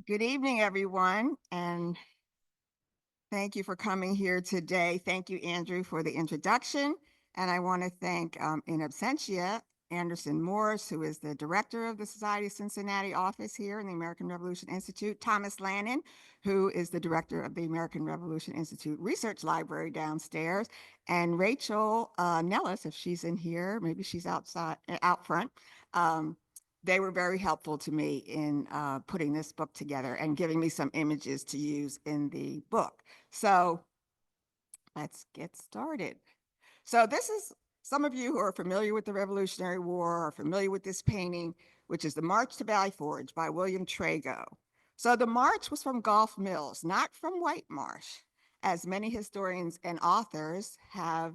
Good evening, everyone, and thank you for coming here today. Thank you, Andrew, for the introduction. And I want to thank, in absentia, Anderson Morris, who is the director of the Society of Cincinnati office here in the American Revolution Institute, Thomas Lannon, who is the director of the American Revolution Institute Research Library downstairs, and Rachel Nellis, if she's in here, maybe she's out front. Um, they were very helpful to me in putting this book together and giving me some images to use in the book. So let's get started. So this is some of you who are familiar with the Revolutionary War are familiar with this painting, which is The March to Valley Forge by William Trago. So the march was from Gulph Mills, not from White Marsh, as many historians and authors have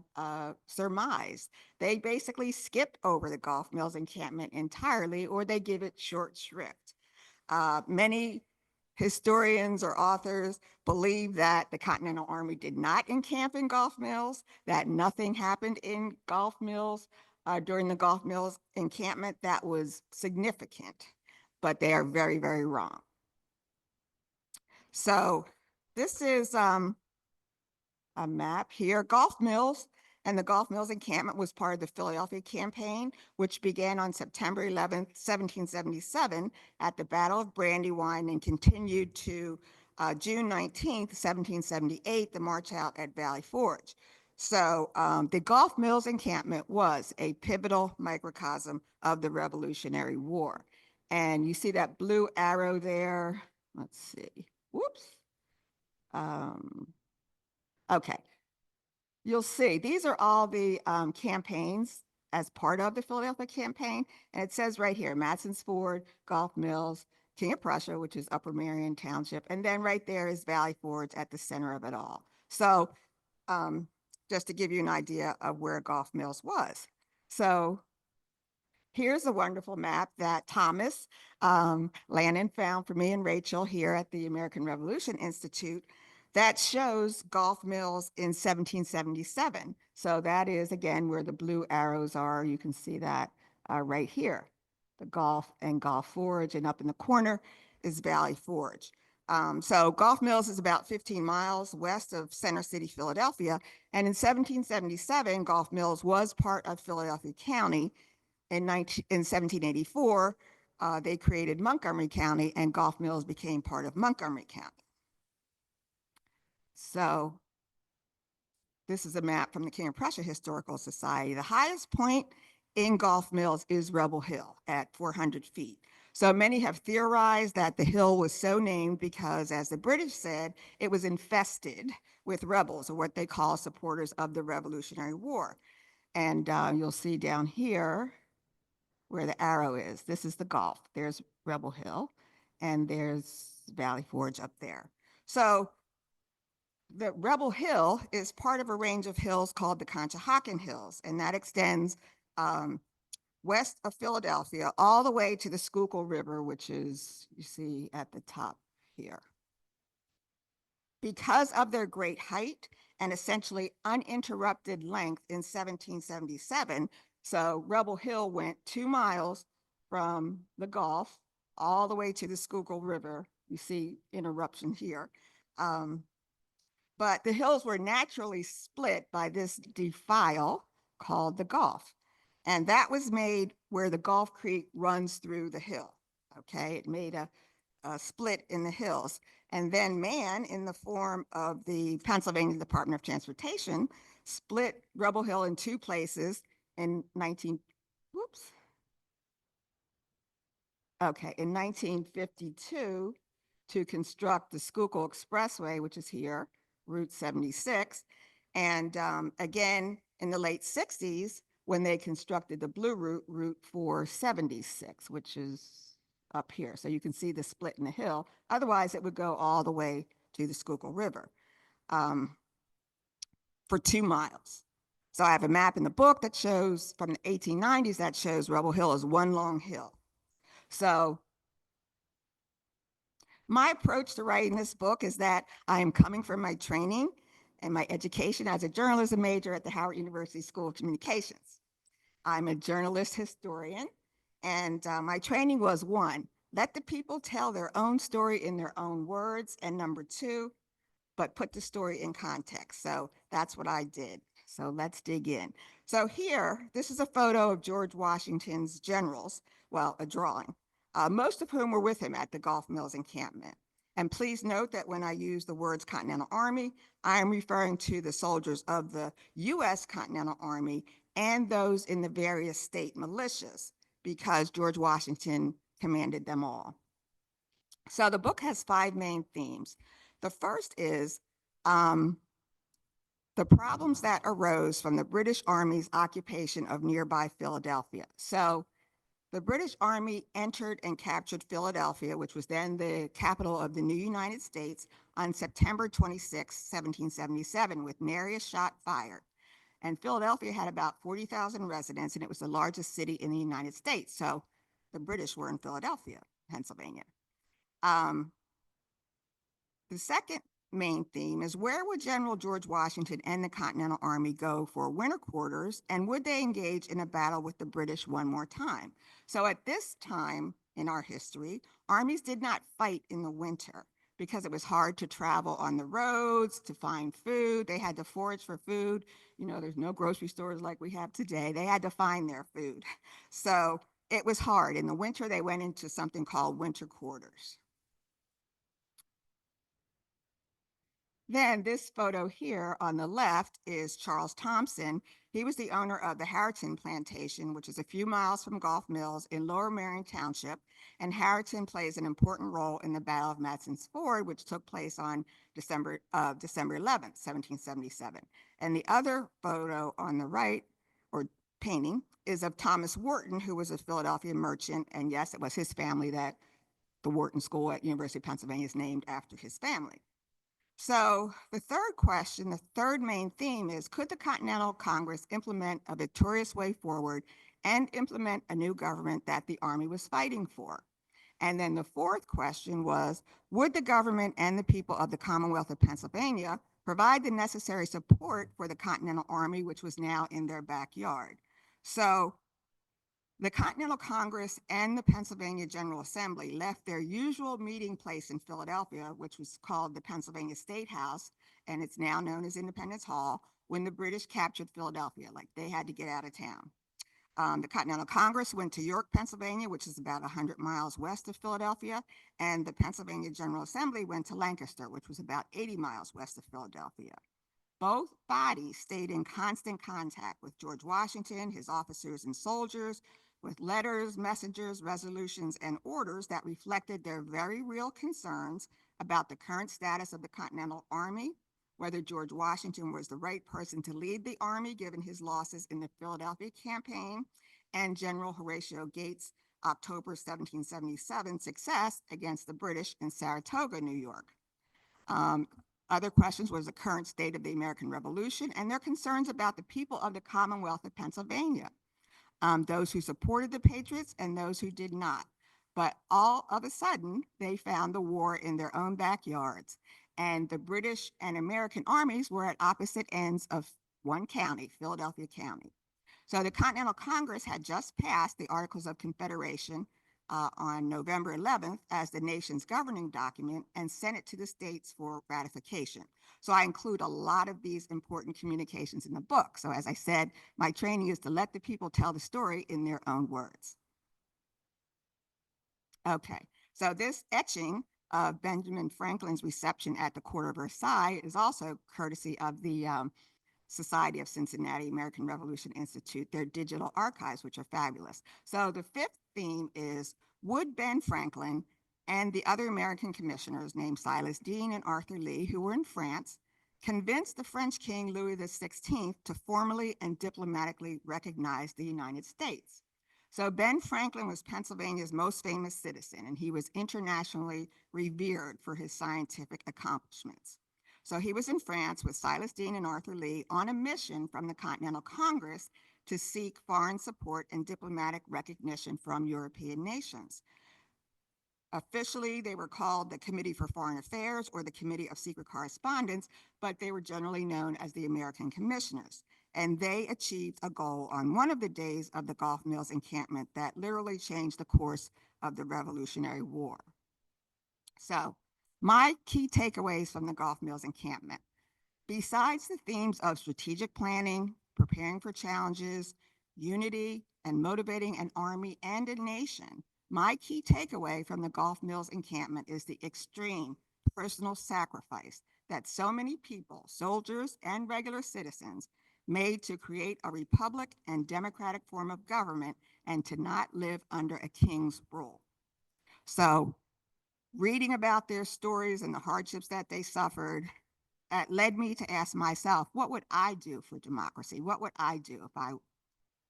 surmised. They basically skip over the Gulph Mills encampment entirely, or they give it short shrift. Many historians or authors believe that the Continental Army did not encamp in Gulph Mills, that nothing happened in Gulph Mills during the Gulph Mills encampment that was significant, but they are very, very wrong. So this is a map here. Gulph Mills and the Gulph Mills encampment was part of the Philadelphia campaign, which began on September 11th, 1777 at the Battle of Brandywine and continued to June 19th, 1778, the march out at Valley Forge. So the Gulph Mills encampment was a pivotal microcosm of the Revolutionary War. And you see that blue arrow there. Let's see. Whoops. Okay. You'll see, these are all the campaigns as part of the Philadelphia campaign. And it says right here, Matson's Ford, Gulph Mills, King of Prussia, which is Upper Marion Township. And then right there is Valley Forge at the center of it all. So just to give you an idea of where Gulph Mills was. So here's a wonderful map that Thomas Lannon found for me and Rachel here at the American Revolution Institute that shows Gulph Mills in 1777. So that is, again, where the blue arrows are. You can see that right here, the Gulph and Gulph Forge, and up in the corner is Valley Forge. So Gulph Mills is about 15 miles west of Center City, Philadelphia. And in 1777, Gulph Mills was part of Philadelphia County. In 1784, they created Montgomery County, and Gulph Mills became part of Montgomery County. So this is a map from the King of Prussia Historical Society. The highest point in Gulph Mills is Rebel Hill at 400 feet. So many have theorized that the hill was so named because, as the British said, it was infested with rebels, or what they call supporters of the Revolutionary War. And you'll see down here where the arrow is. This is the Gulf. There's Rebel Hill, and there's Valley Forge up there. So the Rebel Hill is part of a range of hills called the Conshohocken Hills, and that extends west of Philadelphia all the way to the Schuylkill River, which is, you see at the top here. Because of their great height and essentially uninterrupted length in 1777, so Rebel Hill went 2 miles from the Gulf all the way to the Schuylkill River. You see interruption here. But the hills were naturally split by this defile called the Gulf. And that was made where the Gulf Creek runs through the hill. Okay, it made a split in the hills. And then man, in the form of the Pennsylvania Department of Transportation, split Rebel Hill in 2 places in 1952 to construct the Schuylkill Expressway, which is here, Route 76. And again, in the late 60s, when they constructed the Blue Route, Route 476, which is up here. So you can see the split in the hill. Otherwise, it would go all the way to the Schuylkill River for 2 miles. So I have a map in the book that shows from the 1890s that shows Rebel Hill as one long hill. So my approach to writing this book is that I am coming from my training and my education as a journalism major at the Howard University School of Communications. I'm a journalist historian, and my training was, 1, let the people tell their own story in their own words. And number two, but put the story in context. So that's what I did. So let's dig in. So here, this is a photo of George Washington's generals, well, a drawing, most of whom were with him at the Gulph Mills Encampment. And please note that when I use the words Continental Army, I am referring to the soldiers of the U.S. Continental Army and those in the various state militias, because George Washington commanded them all. So the book has five main themes. The first is the problems that arose from the British Army's occupation of nearby Philadelphia. So the British Army entered and captured Philadelphia, which was then the capital of the new United States, on September 26, 1777, with nary a shot fired. And Philadelphia had about 40,000 residents, and it was the largest city in the United States. So the British were in Philadelphia, Pennsylvania. The second main theme is, where would General George Washington and the Continental Army go for winter quarters, and would they engage in a battle with the British one more time? So at this time in our history, armies did not fight in the winter because it was hard to travel on the roads, to find food. They had to forage for food. You know, there's no grocery stores like we have today. They had to find their food. So it was hard. In the winter, they went into something called winter quarters. Then this photo here on the left is Charles Thompson. He was the owner of the Harriton Plantation, which is a few miles from Gulph Mills in Lower Merion Township. And Harriton plays an important role in the Battle of Matson's Ford, which took place on December 11th, 1777. And the other photo on the right, or painting, is of Thomas Wharton, who was a Philadelphia merchant. And yes, it was his family that the Wharton School at University of Pennsylvania is named after his family. So the third question, the third main theme is, could the Continental Congress implement a victorious way forward and implement a new government that the Army was fighting for? And then the fourth question was, would the government and the people of the Commonwealth of Pennsylvania provide the necessary support for the Continental Army, which was now in their backyard? So the Continental Congress and the Pennsylvania General Assembly left their usual meeting place in Philadelphia, which was called the Pennsylvania State House, and it's now known as Independence Hall, when the British captured Philadelphia. Like, they had to get out of town. The Continental Congress went to York, Pennsylvania, which is about 100 miles west of Philadelphia, and the Pennsylvania General Assembly went to Lancaster, which was about 80 miles west of Philadelphia. Both bodies stayed in constant contact with George Washington, his officers and soldiers, with letters, messages, resolutions, and orders that reflected their very real concerns about the current status of the Continental Army, whether George Washington was the right person to lead the Army given his losses in the Philadelphia campaign, and General Horatio Gates' October 1777 success against the British in Saratoga, New York. Other questions was the current state of the American Revolution and their concerns about the people of the Commonwealth of Pennsylvania, those who supported the Patriots and those who did not. But all of a sudden, they found the war in their own backyards, and the British and American armies were at opposite ends of one county, Philadelphia County. So the Continental Congress had just passed the Articles of Confederation on November 11th as the nation's governing document and sent it to the states for ratification. So I include a lot of these important communications in the book. So as I said, my training is to let the people tell the story in their own words. Okay, so this etching of Benjamin Franklin's reception at the court of Versailles is also courtesy of the Society of Cincinnati American Revolution Institute, their digital archives, which are fabulous. So the fifth theme is, would Ben Franklin and the other American commissioners named Silas Deane and Arthur Lee, who were in France, convince the French King Louis XVI to formally and diplomatically recognize the United States? So Ben Franklin was Pennsylvania's most famous citizen, and he was internationally revered for his scientific accomplishments. So he was in France with Silas Deane and Arthur Lee on a mission from the Continental Congress to seek foreign support and diplomatic recognition from European nations. Officially, they were called the Committee for Foreign Affairs or the Committee of Secret Correspondence, but they were generally known as the American Commissioners. And they achieved a goal on one of the days of the Gulph Mills Encampment that literally changed the course of the Revolutionary War. So, my key takeaways from the Gulph Mills Encampment. Besides the themes of strategic planning, preparing for challenges, unity, and motivating an army and a nation, my key takeaway from the Gulf Mills Encampment is the extreme personal sacrifice that so many people, soldiers and regular citizens, made to create a republic and democratic form of government and to not live under a king's rule. So, reading about their stories and the hardships that they suffered led me to ask myself, what would I do for democracy? What would I do if I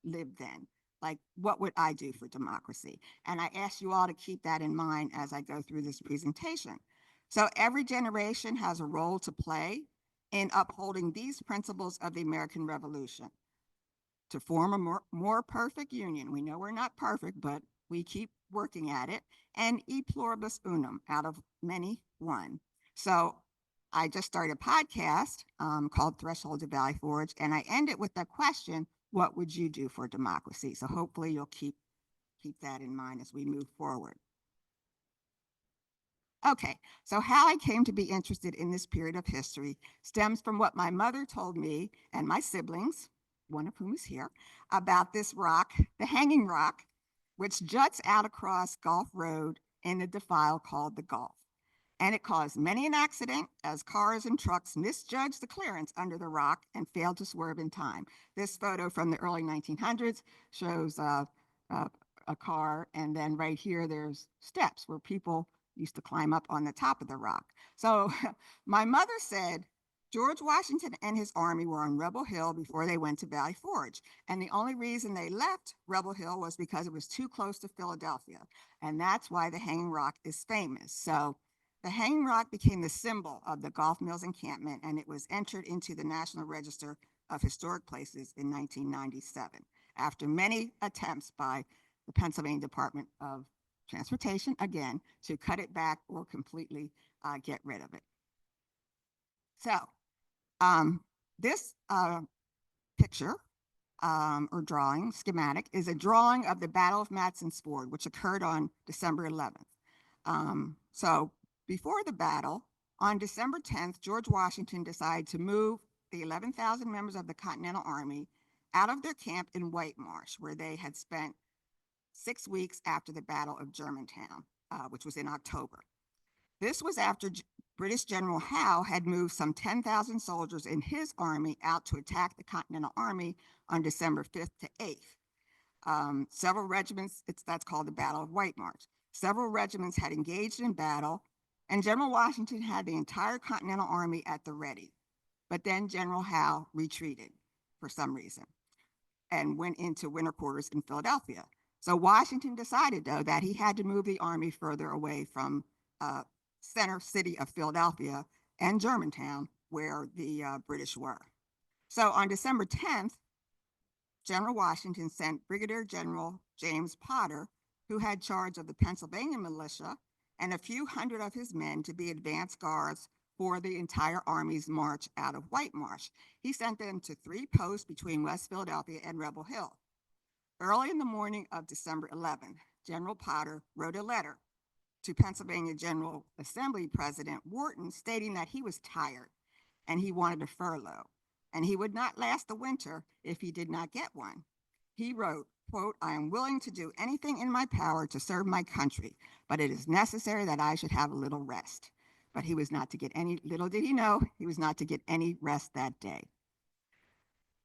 lived then? Like, what would I do for democracy? And I ask you all to keep that in mind as I go through this presentation. So every generation has a role to play in upholding these principles of the American Revolution to form a more perfect union. We know we're not perfect, but we keep working at it. And e pluribus unum, out of many, one. So I just started a podcast called Threshold to Valley Forge, and I end it with the question, what would you do for democracy? So hopefully you'll keep that in mind as we move forward. Okay, so how I came to be interested in this period of history stems from what my mother told me and my siblings, one of whom is here, about this rock, the Hanging Rock, which juts out across Gulph Road in a defile called the Gulf. And it caused many an accident as cars and trucks misjudged the clearance under the rock and failed to swerve in time. This photo from the early 1900s shows a car, and then right here there's steps where people used to climb up on the top of the rock. So my mother said George Washington and his army were on Rebel Hill before they went to Valley Forge. And the only reason they left Rebel Hill was because it was too close to Philadelphia. And that's why the Hanging Rock is famous. So the Hanging Rock became the symbol of the Gulph Mills Encampment, and it was entered into the National Register of Historic Places in 1997, after many attempts by the Pennsylvania Department of Transportation, again, to cut it back or completely get rid of it. So this picture or drawing, schematic, is a drawing of the Battle of Matson's Ford, which occurred on December 11th. So before the battle, on December 10th, George Washington decided to move the 11,000 members of the Continental Army out of their camp in White Marsh, where they had spent 6 weeks after the Battle of Germantown, which was in October. This was after British General Howe had moved some 10,000 soldiers in his army out to attack the Continental Army on December 5th to 8th. Several regiments, that's called the Battle of White Marsh. Several regiments had engaged in battle, and General Washington had the entire Continental Army at the ready. But then General Howe retreated for some reason and went into winter quarters in Philadelphia. So Washington decided, though, that he had to move the army further away from center city of Philadelphia and Germantown, where the British were. So on December 10th, General Washington sent Brigadier General James Potter, who had charge of the Pennsylvania militia, and a few hundred of his men to be advance guards for the entire army's march out of White Marsh. He sent them to 3 posts between West Philadelphia and Rebel Hill. Early in the morning of December 11th, General Potter wrote a letter to Pennsylvania General Assembly President Wharton stating that he was tired and he wanted a furlough, and he would not last the winter if he did not get one. He wrote, quote, "I am willing to do anything in my power to serve my country, but it is necessary that I should have a little rest." But he was not to get any, little did he know, he was not to get any rest that day.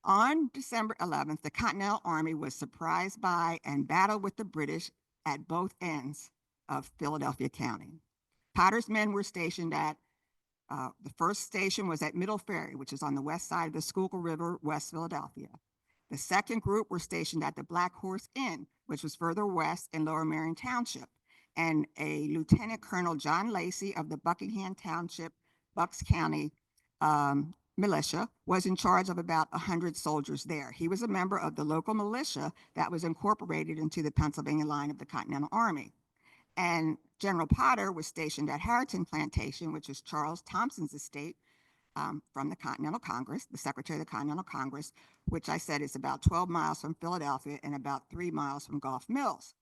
On December 11th, the Continental Army was surprised by and battled with the British at both ends of Philadelphia County. Potter's men were stationed at, the first station was at Middle Ferry, which is on the west side of the Schuylkill River, West Philadelphia. The second group were stationed at the Black Horse Inn, which was further west in Lower Marion Township. And a Lieutenant Colonel John Lacey of the Buckingham Township, Bucks County militia was in charge of about 100 soldiers there. He was a member of the local militia that was incorporated into the Pennsylvania line of the Continental Army. And General Potter was stationed at Harrington Plantation, which is Charles Thompson's estate, from the Continental Congress, the Secretary of the Continental Congress, which I said is about 12 miles from Philadelphia and about 3 miles from Gulph Mills.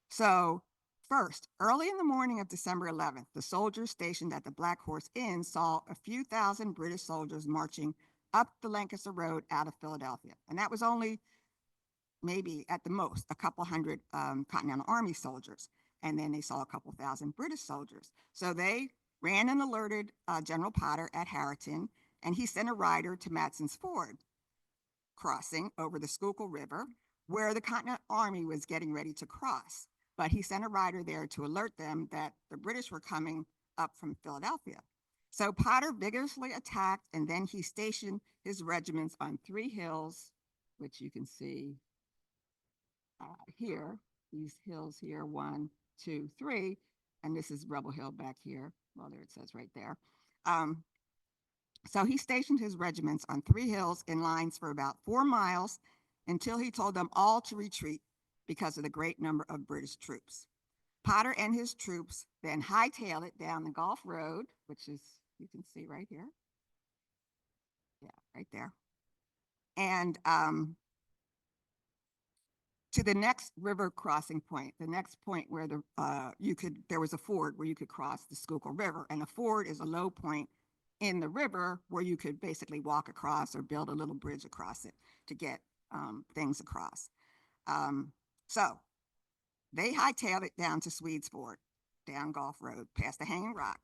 So First, early in the morning of December 11th, the soldiers stationed at the Black Horse Inn saw a few thousand British soldiers marching up the Lancaster Road out of Philadelphia. And that was only maybe at the most a couple hundred Continental Army soldiers. And then they saw a couple thousand British soldiers. So they ran and alerted General Potter at Harriton, and he sent a rider to Matson's Ford crossing over the Schuylkill River, where the Continental Army was getting ready to cross. But he sent a rider there to alert them that the British were coming up from Philadelphia. So Potter vigorously attacked, and then he stationed his regiments on 3 hills, which you can see here, these hills here, 1, 2, 3, and this is Rebel Hill back here. Well, there it says right there. So he stationed his regiments on 3 hills in lines for about 4 miles until he told them all to retreat because of the great number of British troops. Potter and his troops then hightailed it down the Gulf Road, which is, you can see right here. Yeah, right there. And to the next river crossing point, the next point where there was a ford where you could cross the Schuylkill River, and a ford is a low point in the river where you could basically walk across or build a little bridge across it to get things across. So they hightailed it down to Swedes Ford, down Gulf Road, past the Hanging Rock.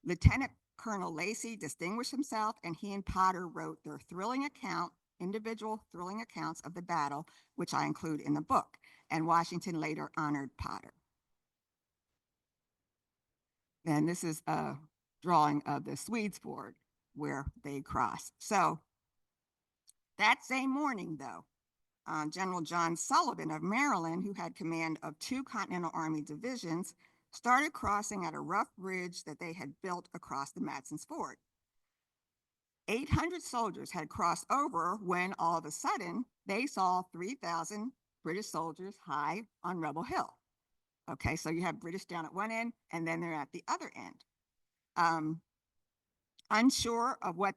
Lieutenant Colonel Lacey distinguished himself, and he and Potter wrote their individual thrilling accounts of the battle, which I include in the book, and Washington later honored Potter. And this is a drawing of the Swedes Ford where they crossed. So that same morning, though, General John Sullivan of Maryland, who had command of 2 Continental Army divisions, started crossing at a rough bridge that they had built across the Matson's Ford. 800 soldiers had crossed over when all of a sudden they saw 3,000 British soldiers high on Rebel Hill. Okay, so you have British down at one end and then they're at the other end. Unsure of what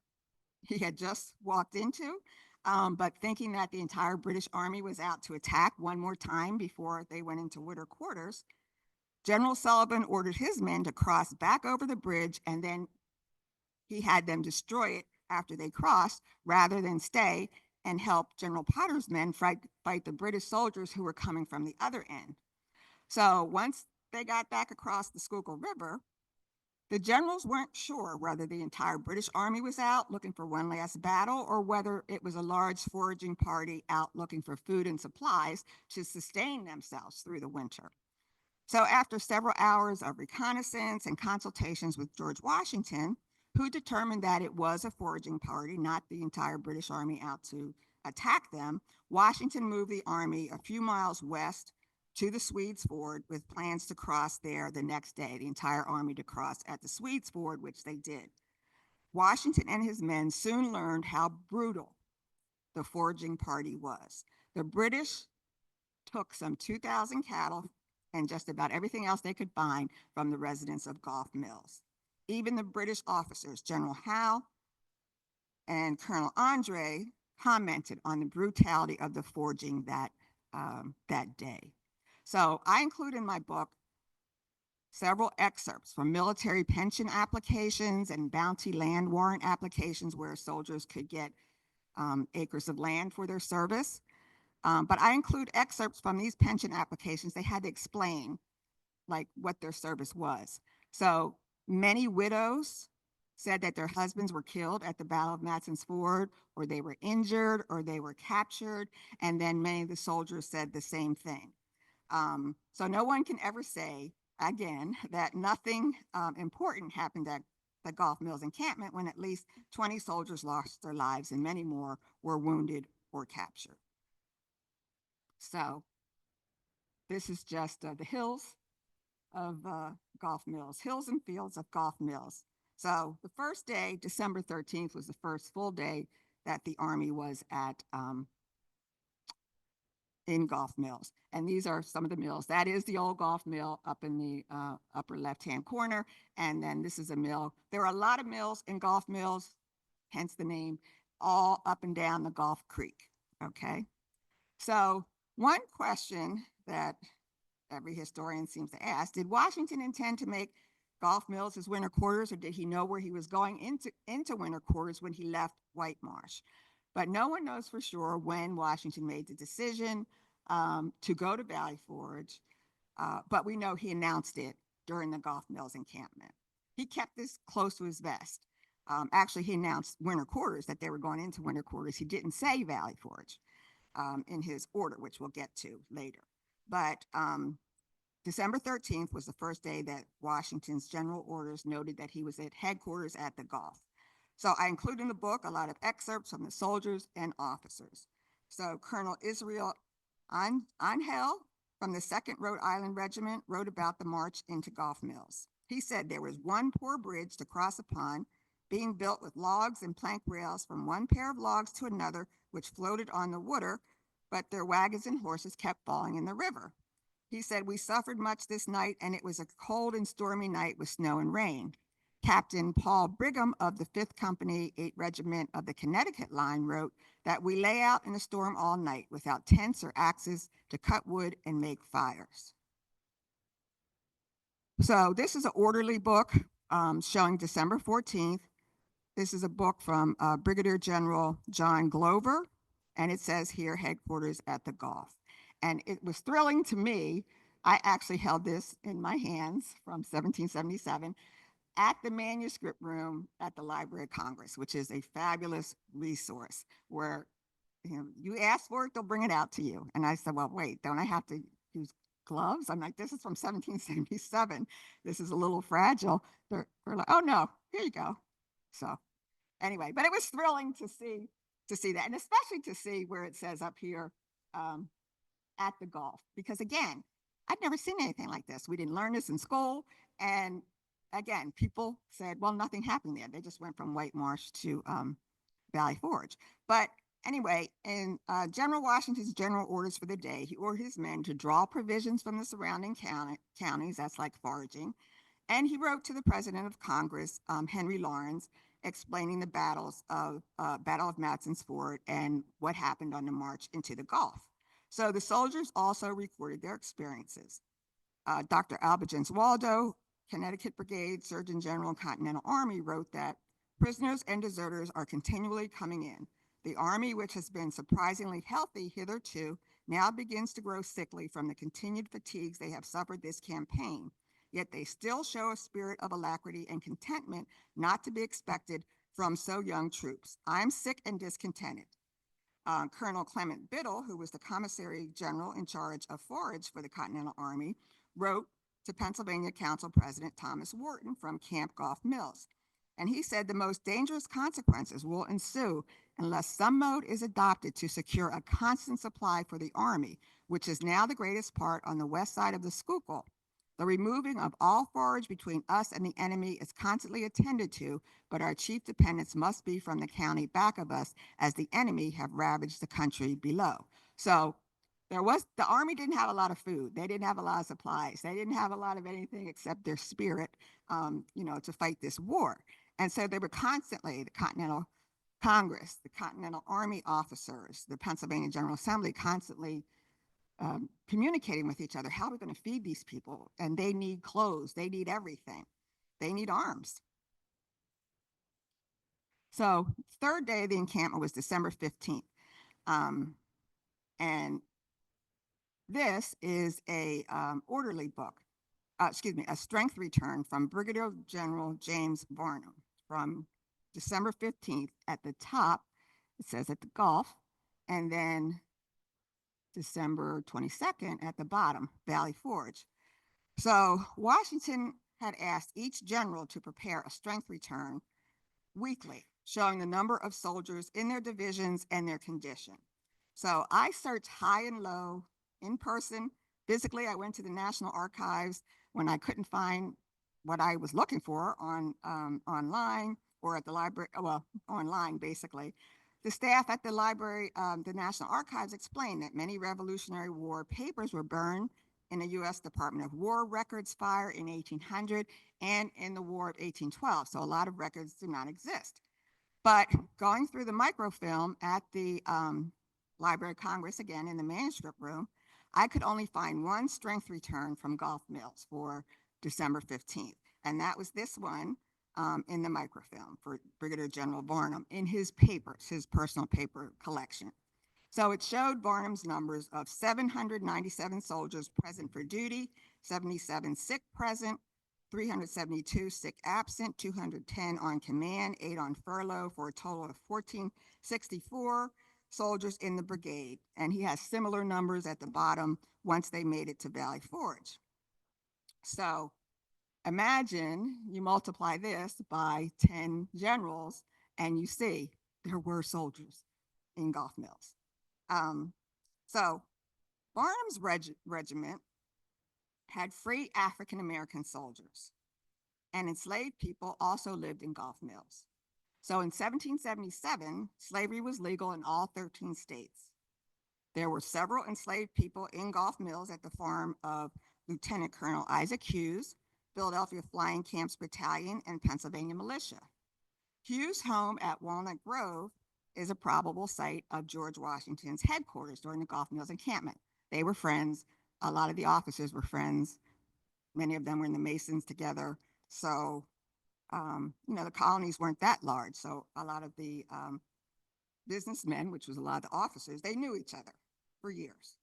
he had just walked into, but thinking that the entire British Army was out to attack one more time before they went into winter quarters, General Sullivan ordered his men to cross back over the bridge, and then he had them destroy it after they crossed rather than stay and help General Potter's men fight the British soldiers who were coming from the other end. So once they got back across the Schuylkill River, the generals weren't sure whether the entire British Army was out looking for one last battle or whether it was a large foraging party out looking for food and supplies to sustain themselves through the winter. So after several hours of reconnaissance and consultations with George Washington, who determined that it was a foraging party, not the entire British Army out to attack them, Washington moved the army a few miles west to the Swedes Ford with plans to cross there the next day, the entire army to cross at the Swedes Ford, which they did. Washington and his men soon learned how brutal the foraging party was. The British took some 2,000 cattle and just about everything else they could find from the residents of Gulph Mills. Even the British officers, General Howe and Colonel Andre, commented on the brutality of the foraging that day. So I include in my book several excerpts from military pension applications and bounty land warrant applications where soldiers could get acres of land for their service. But I include excerpts from these pension applications. They had to explain like what their service was. So many widows said that their husbands were killed at the Battle of Matson's Ford, or they were injured, or they were captured. And then many of the soldiers said the same thing. So no one can ever say, again, that nothing important happened at the Gulph Mills Encampment when at least 20 soldiers lost their lives and many more were wounded or captured. So this is just the hills of Gulph Mills, hills and fields of Gulph Mills. So the first day, December 13th, was the first full day that the Army was at in Gulph Mills. And these are some of the mills. That is the old Gulph Mill up in the upper left-hand corner. And then this is a mill. There are a lot of mills in Gulph Mills, hence the name, all up and down the Gulf Creek, okay? So one question that every historian seems to ask, did Washington intend to make Gulph Mills his winter quarters, or did he know where he was going into winter quarters when he left White Marsh? But no one knows for sure when Washington made the decision to go to Valley Forge, but we know he announced it during the Gulph Mills encampment. He kept this close to his vest. Actually, he announced winter quarters, that they were going into winter quarters. He didn't say Valley Forge in his order, which we'll get to later. But December 13th was the first day that Washington's general orders noted that he was at headquarters at the Gulf. So I include in the book a lot of excerpts from the soldiers and officers. So Colonel Israel Angel from the 2nd Rhode Island Regiment wrote about the march into Gulph Mills. He said there was one poor bridge to cross a pond being built with logs and plank rails from one pair of logs to another, which floated on the water, but their wagons and horses kept falling in the river. He said, we suffered much this night, and it was a cold and stormy night with snow and rain. Captain Paul Brigham of the 5th Company, 8th Regiment of the Connecticut Line wrote that we lay out in a storm all night without tents or axes to cut wood and make fires. So this is an orderly book showing December 14th. This is a book from Brigadier General John Glover, and it says here, headquarters at the Gulf. And it was thrilling to me. I actually held this in my hands from 1777 at the manuscript room at the Library of Congress, which is a fabulous resource where you ask for it, they'll bring it out to you. And I said, well, wait, don't I have to use gloves? I'm like, this is from 1777. This is a little fragile. They're like, oh no, here you go. So anyway, but it was thrilling to see that, and especially to see where it says up here at the Gulf, because again, I'd never seen anything like this. We didn't learn this in school, and again, people said, well, nothing happened there. They just went from White Marsh to Valley Forge. But anyway, in General Washington's general orders for the day, he ordered his men to draw provisions from the surrounding counties, that's like foraging, and he wrote to the President of Congress, Henry Lawrence, explaining the Battle of Matson's Ford and what happened on the march into the Gulf. So the soldiers also recorded their experiences. Dr. Albigence Waldo, Connecticut Brigade Surgeon General and Continental Army, wrote that prisoners and deserters are continually coming in. The Army, which has been surprisingly healthy hitherto, now begins to grow sickly from the continued fatigues they have suffered this campaign. Yet they still show a spirit of alacrity and contentment not to be expected from so young troops. I'm sick and discontented. Colonel Clement Biddle, who was the Commissary General in charge of forage for the Continental Army, wrote to Pennsylvania Council President Thomas Wharton from Camp Gulph Mills. And he said the most dangerous consequences will ensue unless some mode is adopted to secure a constant supply for the Army, which is now the greatest part on the west side of the Schuylkill. The removing of all forage between us and the enemy is constantly attended to, but our chief dependence must be from the county back of us, as the enemy have ravaged the country below. So the Army didn't have a lot of food. They didn't have a lot of supplies. They didn't have a lot of anything except their spirit, to fight this war. And so they were constantly, the Continental Congress, the Continental Army officers, the Pennsylvania General Assembly, constantly communicating with each other. How are we going to feed these people? And they need clothes. They need everything. They need arms. So third day of the encampment was December 15th. And this is a orderly book, a strength return from Brigadier General James Varnum from December 15th. At the top, it says at the Gulf, and then December 22nd at the bottom, Valley Forge. So Washington had asked each general to prepare a strength return weekly, showing the number of soldiers in their divisions and their condition. So I searched high and low, in person, physically. I went to the National Archives when I couldn't find what I was looking for online or at the library, online basically. The staff at the library, the National Archives, explained that many Revolutionary War papers were burned in the U.S. Department of War records fire in 1800 and in the War of 1812. So a lot of records do not exist. But going through the microfilm at the Library of Congress, again in the manuscript room, I could only find one strength return from Gulph Mills for December 15th, and that was this one in the microfilm for Brigadier General Varnum in his papers, his personal paper collection. So it showed Varnum's numbers of 797 soldiers present for duty, 77 sick present, 372 sick absent, 210 on command, 8 on furlough, for a total of 1,464 soldiers in the brigade. And he has similar numbers at the bottom once they made it to Valley Forge. So imagine you multiply this by 10 generals and you see there were soldiers in Gulph Mills. So Barnum's regiment had free African American soldiers, and enslaved people also lived in Gulph Mills. So in 1777, slavery was legal in all 13 states. There were several enslaved people in Gulph Mills at the farm of Lieutenant Colonel Isaac Hughes, Philadelphia Flying Camps Battalion, and Pennsylvania Militia. Hughes' home at Walnut Grove is a probable site of George Washington's headquarters during the Gulph Mills encampment. They were friends. A lot of the officers were friends. Many of them were in the Masons together. So, the colonies weren't that large. So a lot of the businessmen, which was a lot of the officers, they knew each other for years.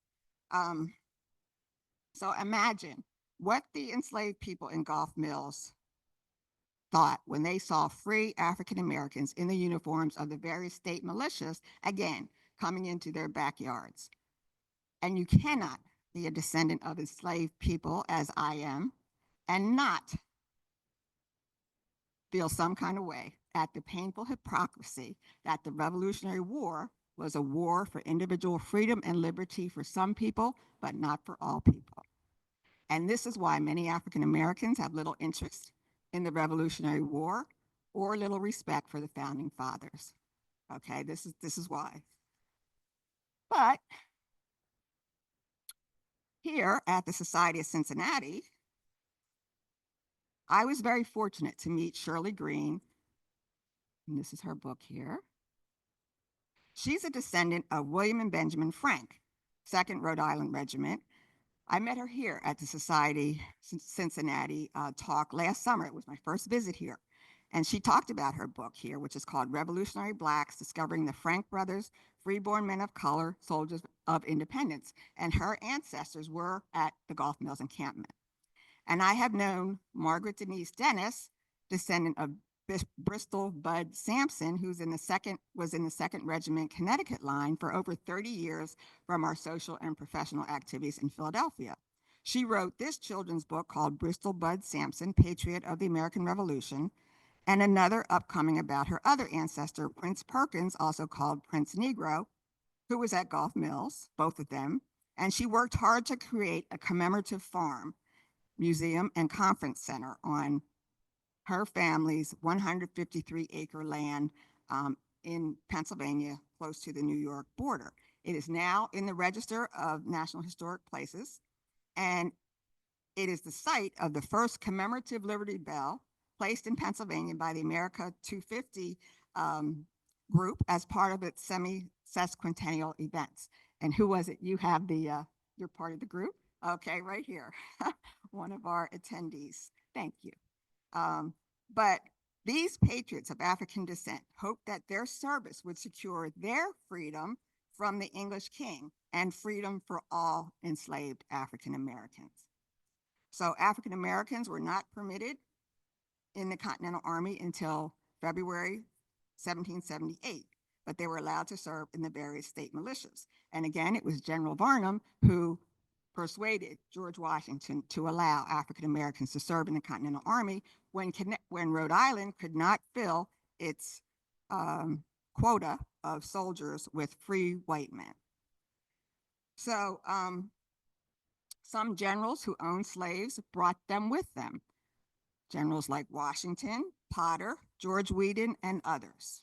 So imagine what the enslaved people in Gulph Mills thought when they saw free African Americans in the uniforms of the various state militias, again, coming into their backyards. And you cannot be a descendant of enslaved people, as I am, and not feel some kind of way at the painful hypocrisy that the Revolutionary War was a war for individual freedom and liberty for some people, but not for all people. And this is why many African Americans have little interest in the Revolutionary War or little respect for the founding fathers. Okay, this is why. But here at the Society of Cincinnati, I was very fortunate to meet Shirley Green, and this is her book here. She's a descendant of William and Benjamin Frank, 2nd Rhode Island Regiment. I met her here at the Society Cincinnati talk last summer. It was my first visit here. And she talked about her book here, which is called Revolutionary Blacks, Discovering the Frank Brothers, Freeborn Men of Color, Soldiers of Independence. And her ancestors were at the Gulph Mills Encampment. And I have known Margaret Denise Dennis, descendant of Bristol Bud Sampson, was in the 2nd Regiment Connecticut line for over 30 years from our social and professional activities in Philadelphia. She wrote this children's book called Bristol Bud Sampson, Patriot of the American Revolution, and another upcoming about her other ancestor, Prince Perkins, also called Prince Negro, who was at Gulph Mills, both of them, and she worked hard to create a commemorative farm, museum, and conference center on her family's 153-acre land in Pennsylvania, close to the New York border. It is now in the Register of National Historic Places, and it is the site of the first commemorative Liberty Bell placed in Pennsylvania by the America 250 group as part of its semi-sesquicentennial events. And who was it? You have you're part of the group? Okay, right here, one of our attendees. Thank you. But these patriots of African descent hoped that their service would secure their freedom from the English king and freedom for all enslaved African Americans. So African Americans were not permitted in the Continental Army until February 1778, but they were allowed to serve in the various state militias. And again, it was General Varnum who persuaded George Washington to allow African Americans to serve in the Continental Army when Rhode Island could not fill its quota of soldiers with free white men. So some generals who owned slaves brought them with them. Generals like Washington, Potter, George Whedon, and others.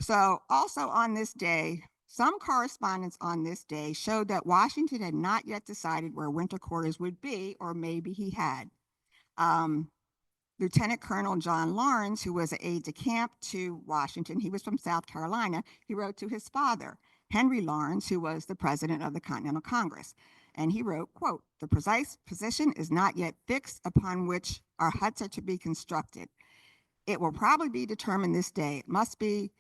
So also on this day, some correspondence on this day showed that Washington had not yet decided where winter quarters would be, or maybe he had. Lieutenant Colonel John Lawrence, who was an aide-de-camp to Washington, he was from South Carolina, he wrote to his father Henry Lawrence, who was the president of the Continental Congress. And he wrote, quote, "The precise position is not yet fixed upon which our huts are to be constructed. It will probably be determined this day. It must be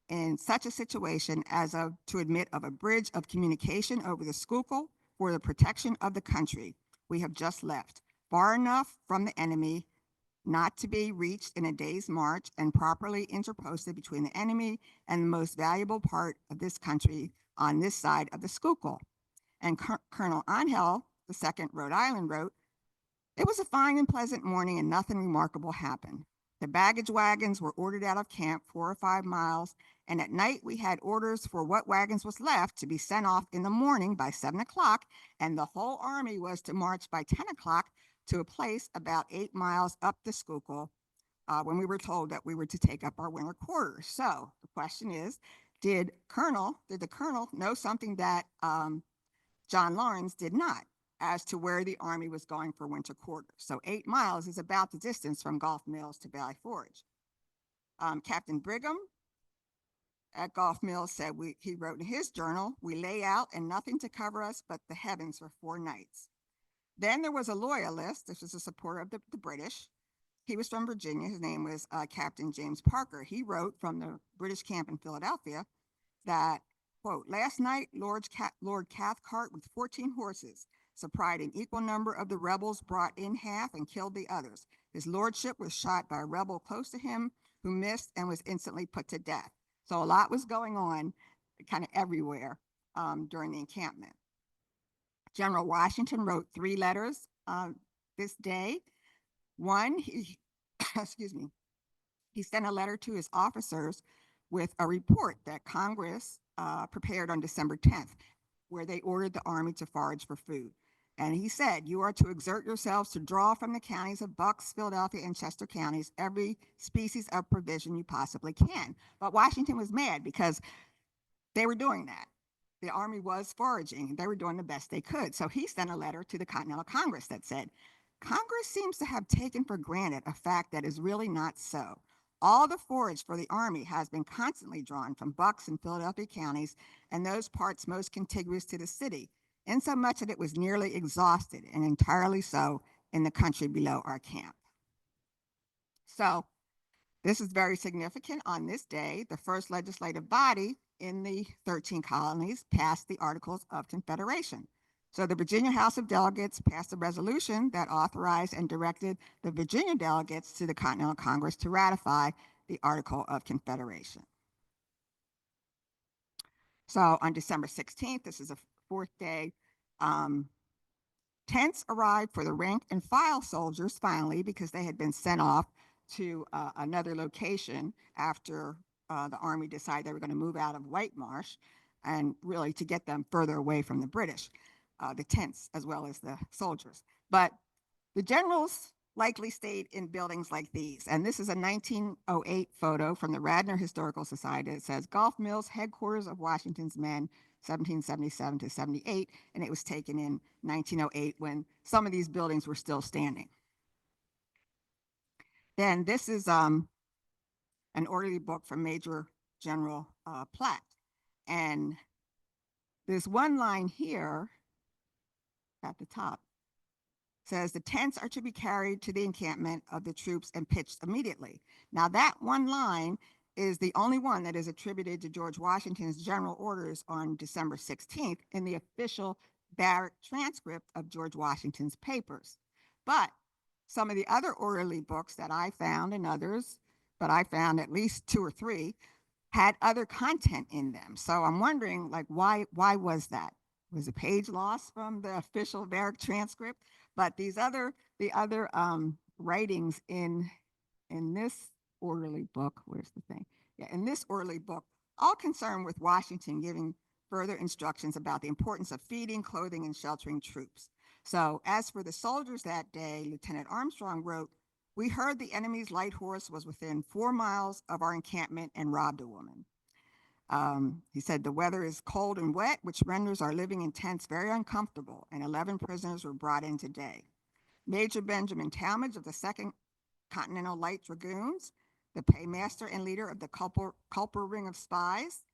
in such a situation as to admit of a bridge of communication over the Schuylkill for the protection of the country we have just left, far enough from the enemy not to be reached in a day's march and properly interposted between the enemy and the most valuable part of this country on this side of the Schuylkill." And Colonel Angel, the second Rhode Island, wrote, "It was a fine and pleasant morning and nothing remarkable happened. The baggage wagons were ordered out of camp 4 or 5 miles, and at night we had orders for what wagons was left to be sent off in the morning by 7 o'clock, and the whole army was to march by 10 o'clock to a place about 8 miles up the Schuylkill when we were told that we were to take up our winter quarters." So the question is, did the colonel know something that John Lawrence did not, as to where the army was going for winter quarters? So 8 miles is about the distance from Gulph Mills to Valley Forge. Captain Brigham at Gulph Mills said, he wrote in his journal, "We lay out and nothing to cover us but the heavens for 4 nights. Then there was a loyalist. This was a supporter of the British. He was from Virginia. His name was Captain James Parker. He wrote from the British camp in Philadelphia that, quote, "Last night, Lord Cathcart with 14 horses supplied an equal number of the rebels, brought in half and killed the others. His lordship was shot by a rebel close to him who missed and was instantly put to death." So a lot was going on kind of everywhere during the encampment. General Washington wrote 3 letters this day. One, excuse me, he sent a letter to his officers with a report that Congress prepared on December 10th, where they ordered the army to forage for food. And he said, "You are to exert yourselves to draw from the counties of Bucks, Philadelphia, and Chester counties every species of provision you possibly can." But Washington was mad because they were doing that. The army was foraging. They were doing the best they could. So he sent a letter to the Continental Congress that said, "Congress seems to have taken for granted a fact that is really not so. All the forage for the army has been constantly drawn from Bucks and Philadelphia counties and those parts most contiguous to the city, insomuch that it was nearly exhausted, and entirely so, in the country below our camp." So this is very significant. On this day, the first legislative body in the 13 colonies passed the Articles of Confederation. So the Virginia House of Delegates passed a resolution that authorized and directed the Virginia delegates to the Continental Congress to ratify the Article of Confederation. So on December 16th, this is a 4th day, tents arrived for the rank and file soldiers finally, because they had been sent off to another location after the army decided they were going to move out of White Marsh, and really to get them further away from the British, the tents as well as the soldiers. But the generals likely stayed in buildings like these. And this is a 1908 photo from the Radnor Historical Society. It says Gulph Mills, headquarters of Washington's men, 1777 to 78. And it was taken in 1908 when some of these buildings were still standing. Then this is an orderly book from Major General Platt. And there's one line here at the top says the tents are to be carried to the encampment of the troops and pitched immediately. Now that one line is the only one that is attributed to George Washington's general orders on December 16th in the official barrack transcript of George Washington's papers. But some of the other orderly books that I found, and others, but I found at least 2 or 3, had other content in them. So I'm wondering, like, why was that? Was a page lost from the official barrack transcript? But the other writings in this orderly book, where's the thing? Yeah, in this orderly book, all concerned with Washington giving further instructions about the importance of feeding, clothing, and sheltering troops. So as for the soldiers that day, Lieutenant Armstrong wrote, "We heard the enemy's light horse was within 4 miles of our encampment and robbed a woman." He said, "The weather is cold and wet, which renders our living in tents very uncomfortable, and 11 prisoners were brought in today. Major Benjamin Talmadge of the 2nd Continental Light Dragoons, the paymaster and leader of the Culper Ring of Spies,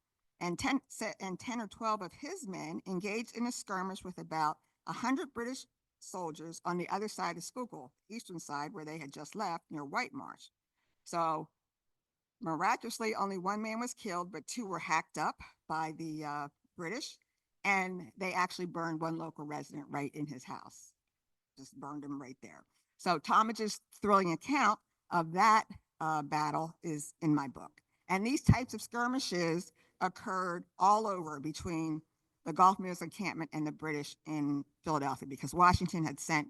and 10 or 12 of his men engaged in a skirmish with about 100 British soldiers on the other side of Schuylkill, eastern side where they had just left, near White Marsh. So miraculously, only one man was killed, but two were hacked up by the British, and they actually burned one local resident right in his house. Just burned him right there. So Talmadge's thrilling account of that battle is in my book. And these types of skirmishes occurred all over between the Gulph Mills Encampment and the British in Philadelphia, because Washington had sent,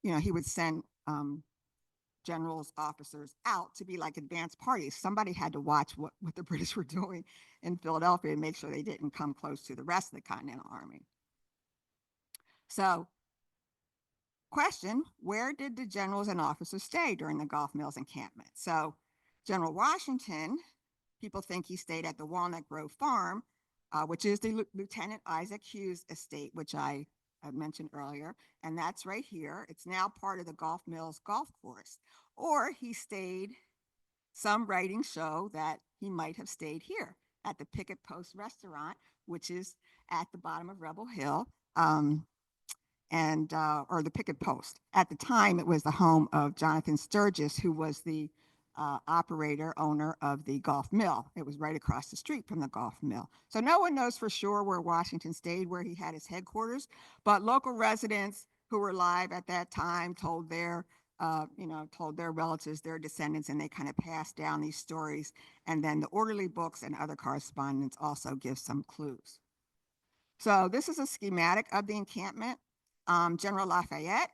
he would send generals, officers out to be like advance parties. Somebody had to watch what the British were doing in Philadelphia and make sure they didn't come close to the rest of the Continental Army. So, question, where did the generals and officers stay during the Gulph Mills encampment? So, General Washington, people think he stayed at the Walnut Grove Farm, which is the Lieutenant Isaac Hughes estate, which I mentioned earlier, and that's right here. It's now part of the Gulph Mills Golf Course. Or he stayed, some writings show that he might have stayed here at the Picket Post restaurant, which is at the bottom of Rebel Hill, or the Picket Post. At the time, it was the home of Jonathan Sturgis, who was the operator, owner of the Gulph Mill. It was right across the street from the Gulph Mill. So no one knows for sure where Washington stayed, where he had his headquarters, but local residents who were alive at that time told their relatives, their descendants, and they kind of passed down these stories. And then the orderly books and other correspondence also give some clues. So this is a schematic of the encampment. General Lafayette,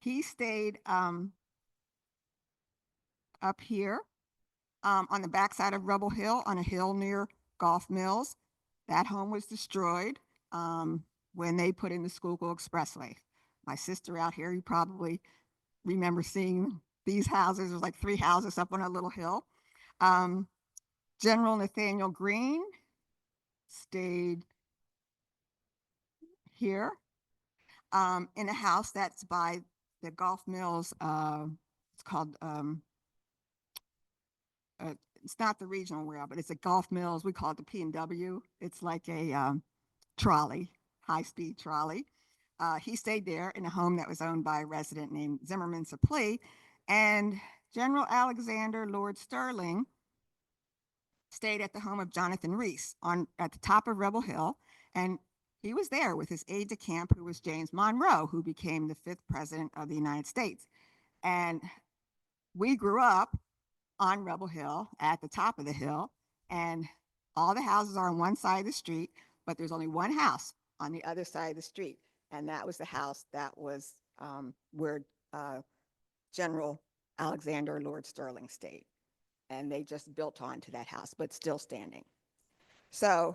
he stayed up here on the backside of Rebel Hill, on a hill near Gulph Mills. That home was destroyed when they put in the Schuylkill Expressway. My sister out here, you probably remember seeing these houses. There's like 3 houses up on a little hill. General Nathaniel Greene stayed here in a house that's by the Gulph Mills. It's called, it's not the regional rail, but it's a Gulph Mills. We call it the P&W. It's like a trolley, high-speed trolley. He stayed there in a home that was owned by a resident named Zimmerman Supplee. And General Alexander Lord Sterling stayed at the home of Jonathan Reese at the top of Rebel Hill. And he was there with his aide-de-camp, who was James Monroe, who became the 5th president of the United States. And we grew up on Rebel Hill, at the top of the hill, and all the houses are on one side of the street, but there's only one house on the other side of the street. And that was the house that was where General Alexander Lord Sterling stayed. And they just built onto that house, but still standing. So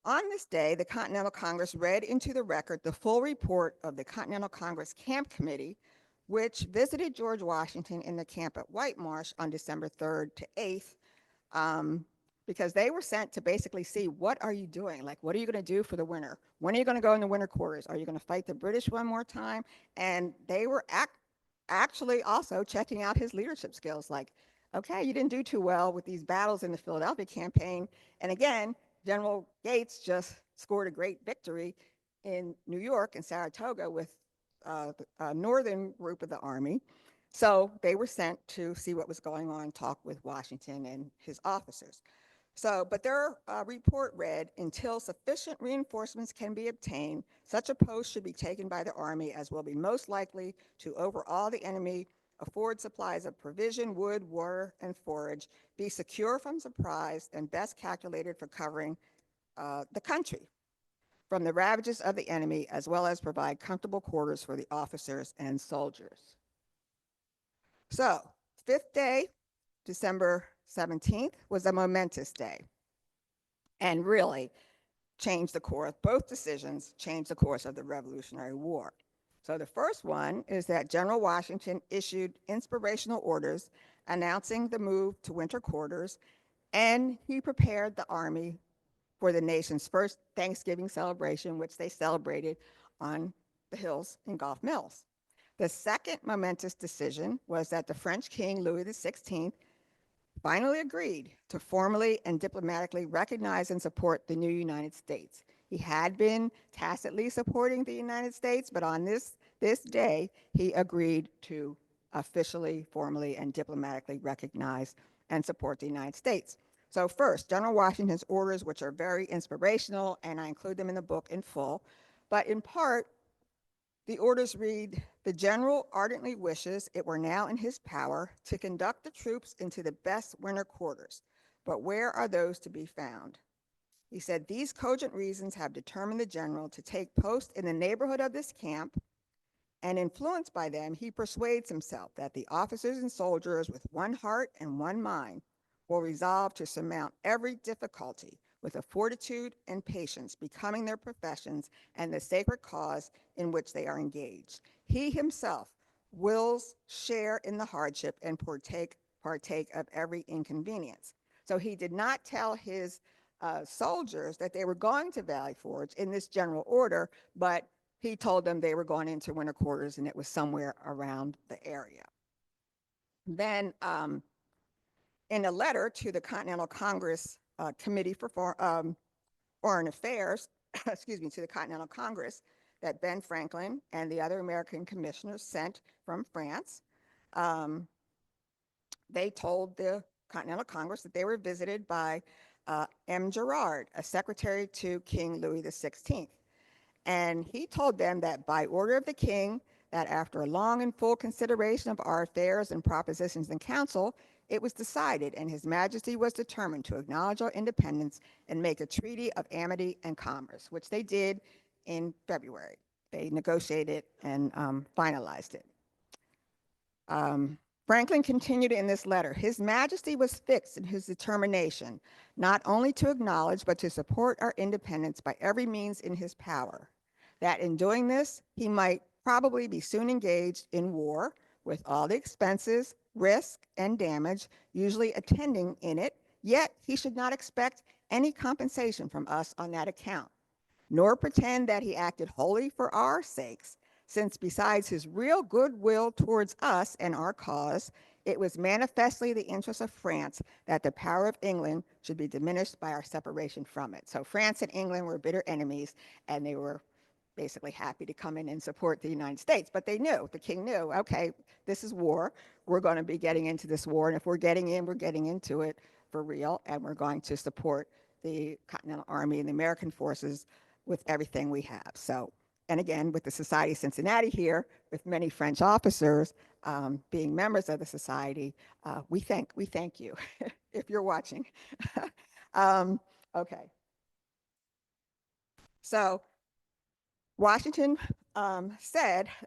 on this day, the Continental Congress read into the record the full report of the Continental Congress Camp Committee, which visited George Washington in the camp at White Marsh on December 3rd to 8th, because they were sent to basically see, what are you doing? Like, what are you going to do for the winter? When are you going to go in the winter quarters? Are you going to fight the British one more time? And they were actually also checking out his leadership skills. Like, okay, you didn't do too well with these battles in the Philadelphia campaign. And again, General Gates just scored a great victory in New York and Saratoga with the northern group of the Army. So they were sent to see what was going on, talk with Washington and his officers. So, but their report read, until sufficient reinforcements can be obtained, such a post should be taken by the Army as will be most likely to overawe the enemy, afford supplies of provision, wood, water, and forage, be secure from surprise, and best calculated for covering the country from the ravages of the enemy, as well as provide comfortable quarters for the officers and soldiers. So, 5th day, December 17th, was a momentous day, and really changed the course. Both decisions changed the course of the Revolutionary War. So the first one is that General Washington issued inspirational orders announcing the move to winter quarters, and he prepared the Army for the nation's first Thanksgiving celebration, which they celebrated on the hills in Gulph Mills. The second momentous decision was that the French King, Louis XVI, finally agreed to formally and diplomatically recognize and support the new United States. He had been tacitly supporting the United States, but on this day, he agreed to officially, formally, and diplomatically recognize and support the United States. So first, General Washington's orders, which are very inspirational, and I include them in the book in full, but in part, the orders read, the general ardently wishes it were now in his power to conduct the troops into the best winter quarters, but where are those to be found? He said, these cogent reasons have determined the general to take post in the neighborhood of this camp, and influenced by them, he persuades himself that the officers and soldiers with one heart and one mind will resolve to surmount every difficulty with a fortitude and patience becoming their professions and the sacred cause in which they are engaged. He himself wills share in the hardship and partake of every inconvenience. So he did not tell his soldiers that they were going to Valley Forge in this general order, but he told them they were going into winter quarters and it was somewhere around the area. Then in a letter to the Continental Congress Committee for Foreign Affairs, excuse me, to the Continental Congress that Ben Franklin and the other American commissioners sent from France, they told the Continental Congress that they were visited by M. Gerard, a secretary to King Louis XVI. And he told them that by order of the king, that after a long and full consideration of our affairs and propositions in council, it was decided, and his majesty was determined to acknowledge our independence and make a treaty of amity and commerce, which they did in February. They negotiated and finalized it. Franklin continued in this letter, his majesty was fixed in his determination, not only to acknowledge, but to support our independence by every means in his power, that in doing this, he might probably be soon engaged in war with all the expenses, risk, and damage usually attending in it, yet he should not expect any compensation from us on that account, nor pretend that he acted wholly for our sakes, since besides his real goodwill towards us and our cause, it was manifestly the interest of France that the power of England should be diminished by our separation from it. So France and England were bitter enemies, and they were basically happy to come in and support the United States. But they knew, the king knew, okay, this is war. We're going to be getting into this war, and if we're getting in, we're getting into it for real, and we're going to support the Continental Army and the American forces with everything we have. So, and again, with the Society of Cincinnati here, with many French officers being members of the society, we thank you if you're watching. Okay. So Washington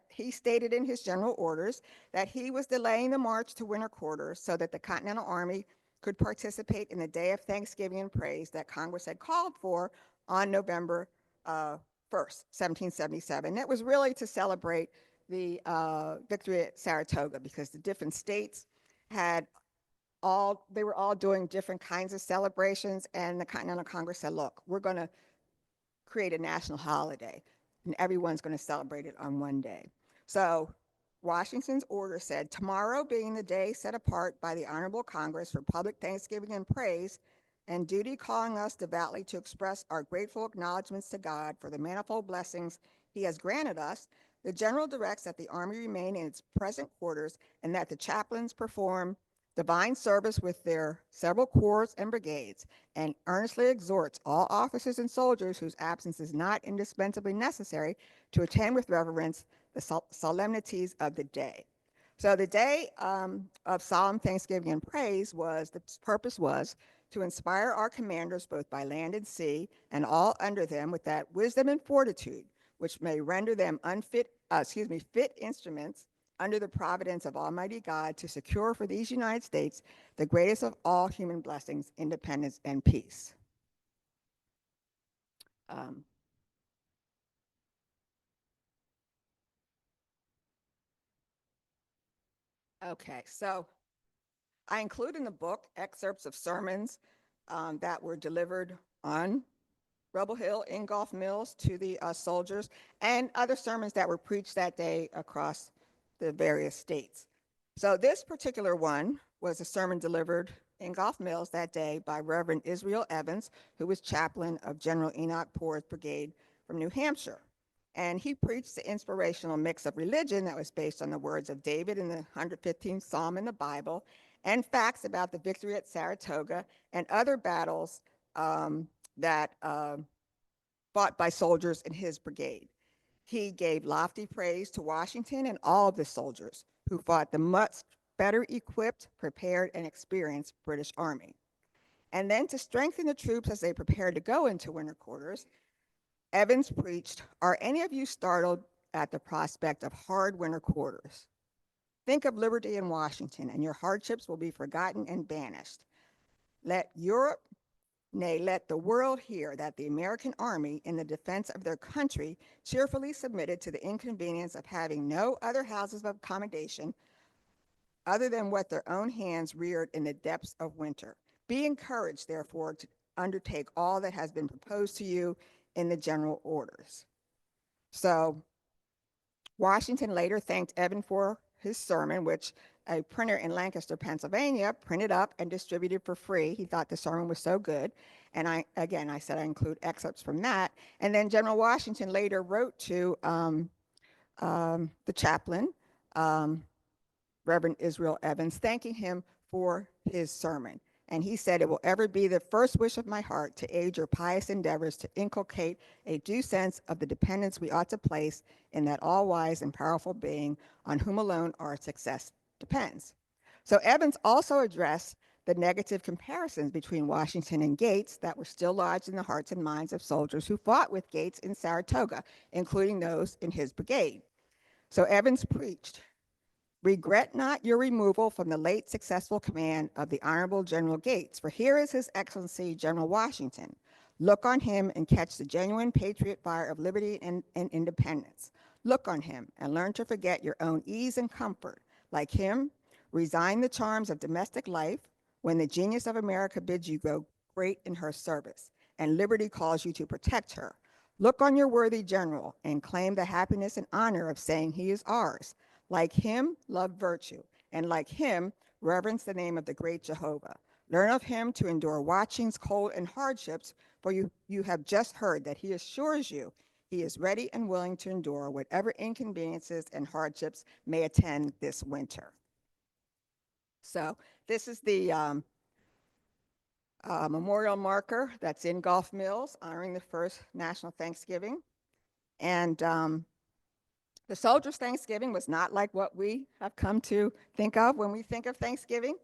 he stated in his general orders that he was delaying the march to winter quarters so that the Continental Army could participate in the Day of Thanksgiving and Praise that Congress had called for on November 1st, 1777. That was really to celebrate the victory at Saratoga, because the different states they were all doing different kinds of celebrations, and the Continental Congress said, look, we're going to create a national holiday, and everyone's going to celebrate it on one day. So Washington's order said, tomorrow being the day set apart by the Honorable Congress for public thanksgiving and praise, and duty calling us devoutly to express our grateful acknowledgments to God for the manifold blessings he has granted us, the general directs that the Army remain in its present quarters and that the chaplains perform divine service with their several corps and brigades, and earnestly exhorts all officers and soldiers whose absence is not indispensably necessary to attend with reverence the solemnities of the day. So the day of solemn thanksgiving and praise the purpose was to inspire our commanders both by land and sea and all under them with that wisdom and fortitude which may render them fit instruments under the providence of Almighty God to secure for these United States the greatest of all human blessings, independence and peace. Okay, so I include in the book excerpts of sermons that were delivered on Rebel Hill in Gulph Mills to the soldiers, and other sermons that were preached that day across the various states. So this particular one was a sermon delivered in Gulph Mills that day by Reverend Israel Evans, who was chaplain of General Enoch Poor's brigade from New Hampshire. And he preached the inspirational mix of religion that was based on the words of David in the 115th Psalm in the Bible and facts about the victory at Saratoga and other battles that fought by soldiers in his brigade. He gave lofty praise to Washington and all of the soldiers who fought the much better equipped, prepared, and experienced British Army. And then to strengthen the troops as they prepared to go into winter quarters, Evans preached, "Are any of you startled at the prospect of hard winter quarters? Think of liberty in Washington, and your hardships will be forgotten and banished. Let Europe, nay, let the world hear that the American army, in the defense of their country, cheerfully submitted to the inconvenience of having no other houses of accommodation other than what their own hands reared in the depths of winter. Be encouraged, therefore, to undertake all that has been proposed to you in the general orders." So Washington later thanked Evan for his sermon, which a printer in Lancaster, Pennsylvania, printed up and distributed for free. He thought the sermon was so good. And I said I include excerpts from that. And then General Washington later wrote to the chaplain, Reverend Israel Evans, thanking him for his sermon. And he said, "It will ever be the first wish of my heart to aid your pious endeavors to inculcate a due sense of the dependence we ought to place in that all-wise and powerful being on whom alone our success depends." So Evans also addressed the negative comparisons between Washington and Gates that were still lodged in the hearts and minds of soldiers who fought with Gates in Saratoga, including those in his brigade. So Evans preached, "Regret not your removal from the late successful command of the Honorable General Gates, for here is His Excellency General Washington. Look on him and catch the genuine patriot fire of liberty and independence. Look on him and learn to forget your own ease and comfort. Like him, resign the charms of domestic life when the genius of America bids you go great in her service, and liberty calls you to protect her. Look on your worthy general and claim the happiness and honor of saying he is ours. Like him, love virtue, and like him, reverence the name of the great Jehovah. Learn of him to endure watchings, cold, and hardships, for you have just heard that he assures you he is ready and willing to endure whatever inconveniences and hardships may attend this winter." So this is the memorial marker that's in Gulph Mills honoring the first National Thanksgiving. And the soldiers' Thanksgiving was not like what we have come to think of when we think of Thanksgiving.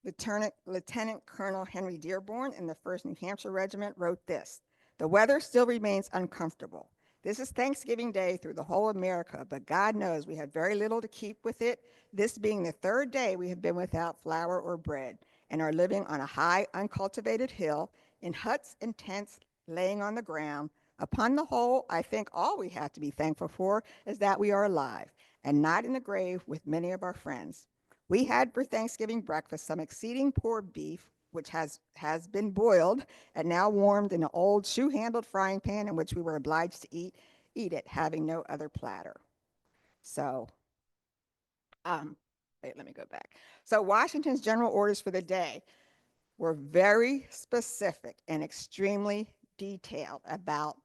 Lieutenant Colonel Henry Dearborn in the 1st New Hampshire Regiment wrote this: "The weather still remains uncomfortable. This is Thanksgiving Day through the whole America, but God knows we have very little to keep with it, this being the 3rd day we have been without flour or bread, and are living on a high, uncultivated hill, in huts and tents laying on the ground. Upon the whole, I think all we have to be thankful for is that we are alive, and not in the grave with many of our friends. We had for Thanksgiving breakfast some exceeding poor beef, which has been boiled and now warmed in an old shoe-handled frying pan in which we were obliged to eat it, having no other platter." So, wait, let me go back. So Washington's general orders for the day were very specific and extremely detailed about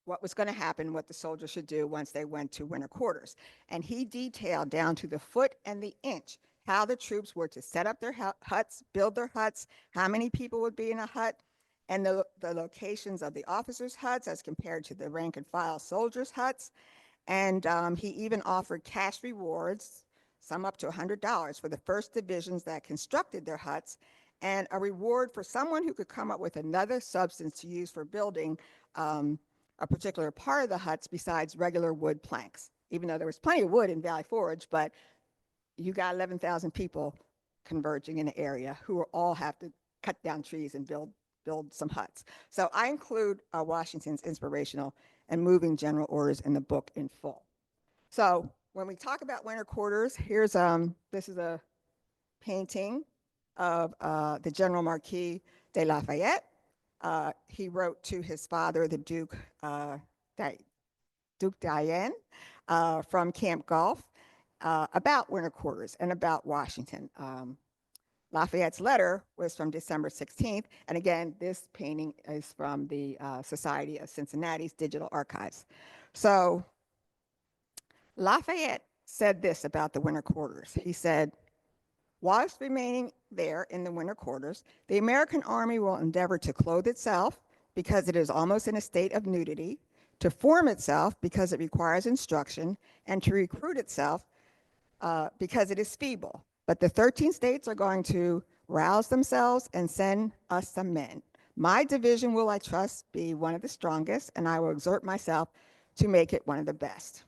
what was going to happen, what the soldiers should do once they went to winter quarters. And he detailed down to the foot and the inch how the troops were to set up their huts, build their huts, how many people would be in a hut, and the locations of the officers' huts as compared to the rank and file soldiers' huts. And he even offered cash rewards, some up to $100, for the first divisions that constructed their huts, and a reward for someone who could come up with another substance to use for building a particular part of the huts besides regular wood planks. Even though there was plenty of wood in Valley Forge, but you got 11,000 people converging in the area who will all have to cut down trees and build some huts. So I include Washington's inspirational and moving general orders in the book in full. So when we talk about winter quarters, here's this is a painting of the General Marquis de Lafayette. He wrote to his father, the Duke Diane, from Camp Gulf, about winter quarters and about Washington. Lafayette's letter was from December 16th. And again, this painting is from the Society of Cincinnati's digital archives. So Lafayette said this about the winter quarters. He said, whilst remaining there in the winter quarters, the American Army will endeavor to clothe itself because it is almost in a state of nudity, to form itself because it requires instruction, and to recruit itself because it is feeble. But the 13 states are going to rouse themselves and send us some men. My division will, I trust, be one of the strongest, and I will exert myself to make it one of the best.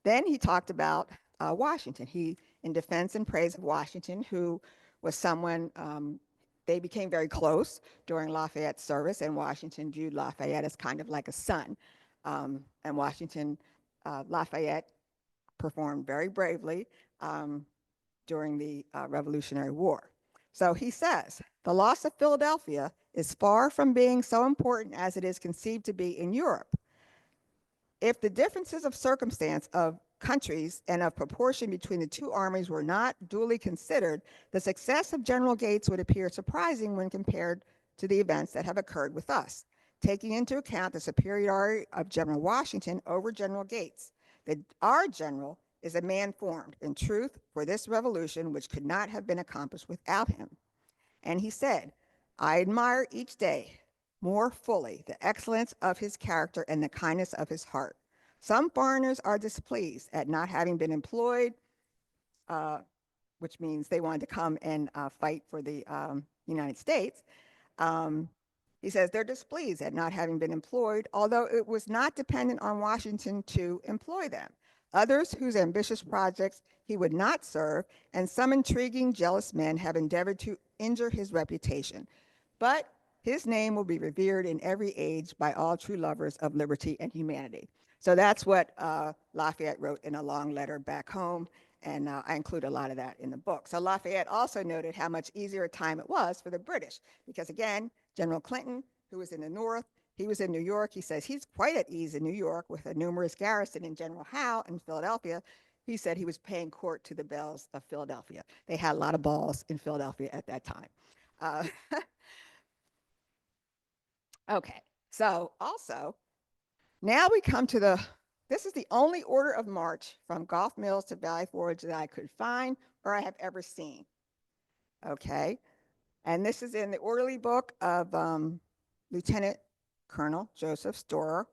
Then he talked about Washington. He, in defense and praise of Washington, who was someone, they became very close during Lafayette's service, and Washington viewed Lafayette as kind of like a son. And Lafayette performed very bravely during the Revolutionary War. So he says, the loss of Philadelphia is far from being so important as it is conceived to be in Europe. If the differences of circumstance of countries and of proportion between the two armies were not duly considered, the success of General Gates would appear surprising when compared to the events that have occurred with us, taking into account the superiority of General Washington over General Gates. That our general is a man formed, in truth, for this revolution, which could not have been accomplished without him. And he said, I admire each day more fully the excellence of his character and the kindness of his heart. Some foreigners are displeased at not having been employed, which means they wanted to come and fight for the United States. He says they're displeased at not having been employed, although it was not dependent on Washington to employ them. Others whose ambitious projects he would not serve, and some intriguing, jealous men have endeavored to injure his reputation. But his name will be revered in every age by all true lovers of liberty and humanity. So that's what Lafayette wrote in a long letter back home, and I include a lot of that in the book. So Lafayette also noted how much easier a time it was for the British, because again, General Clinton, who was in the North, he was in New York. He says he's quite at ease in New York with a numerous garrison, in General Howe in Philadelphia. He said he was paying court to the belles of Philadelphia. They had a lot of balls in Philadelphia at that time. Okay, so also, now we come to this is the only order of march from Gulph Mills to Valley Forge that I could find or I have ever seen. Okay, and this is in the orderly book of Lieutenant Colonel Joseph Storer,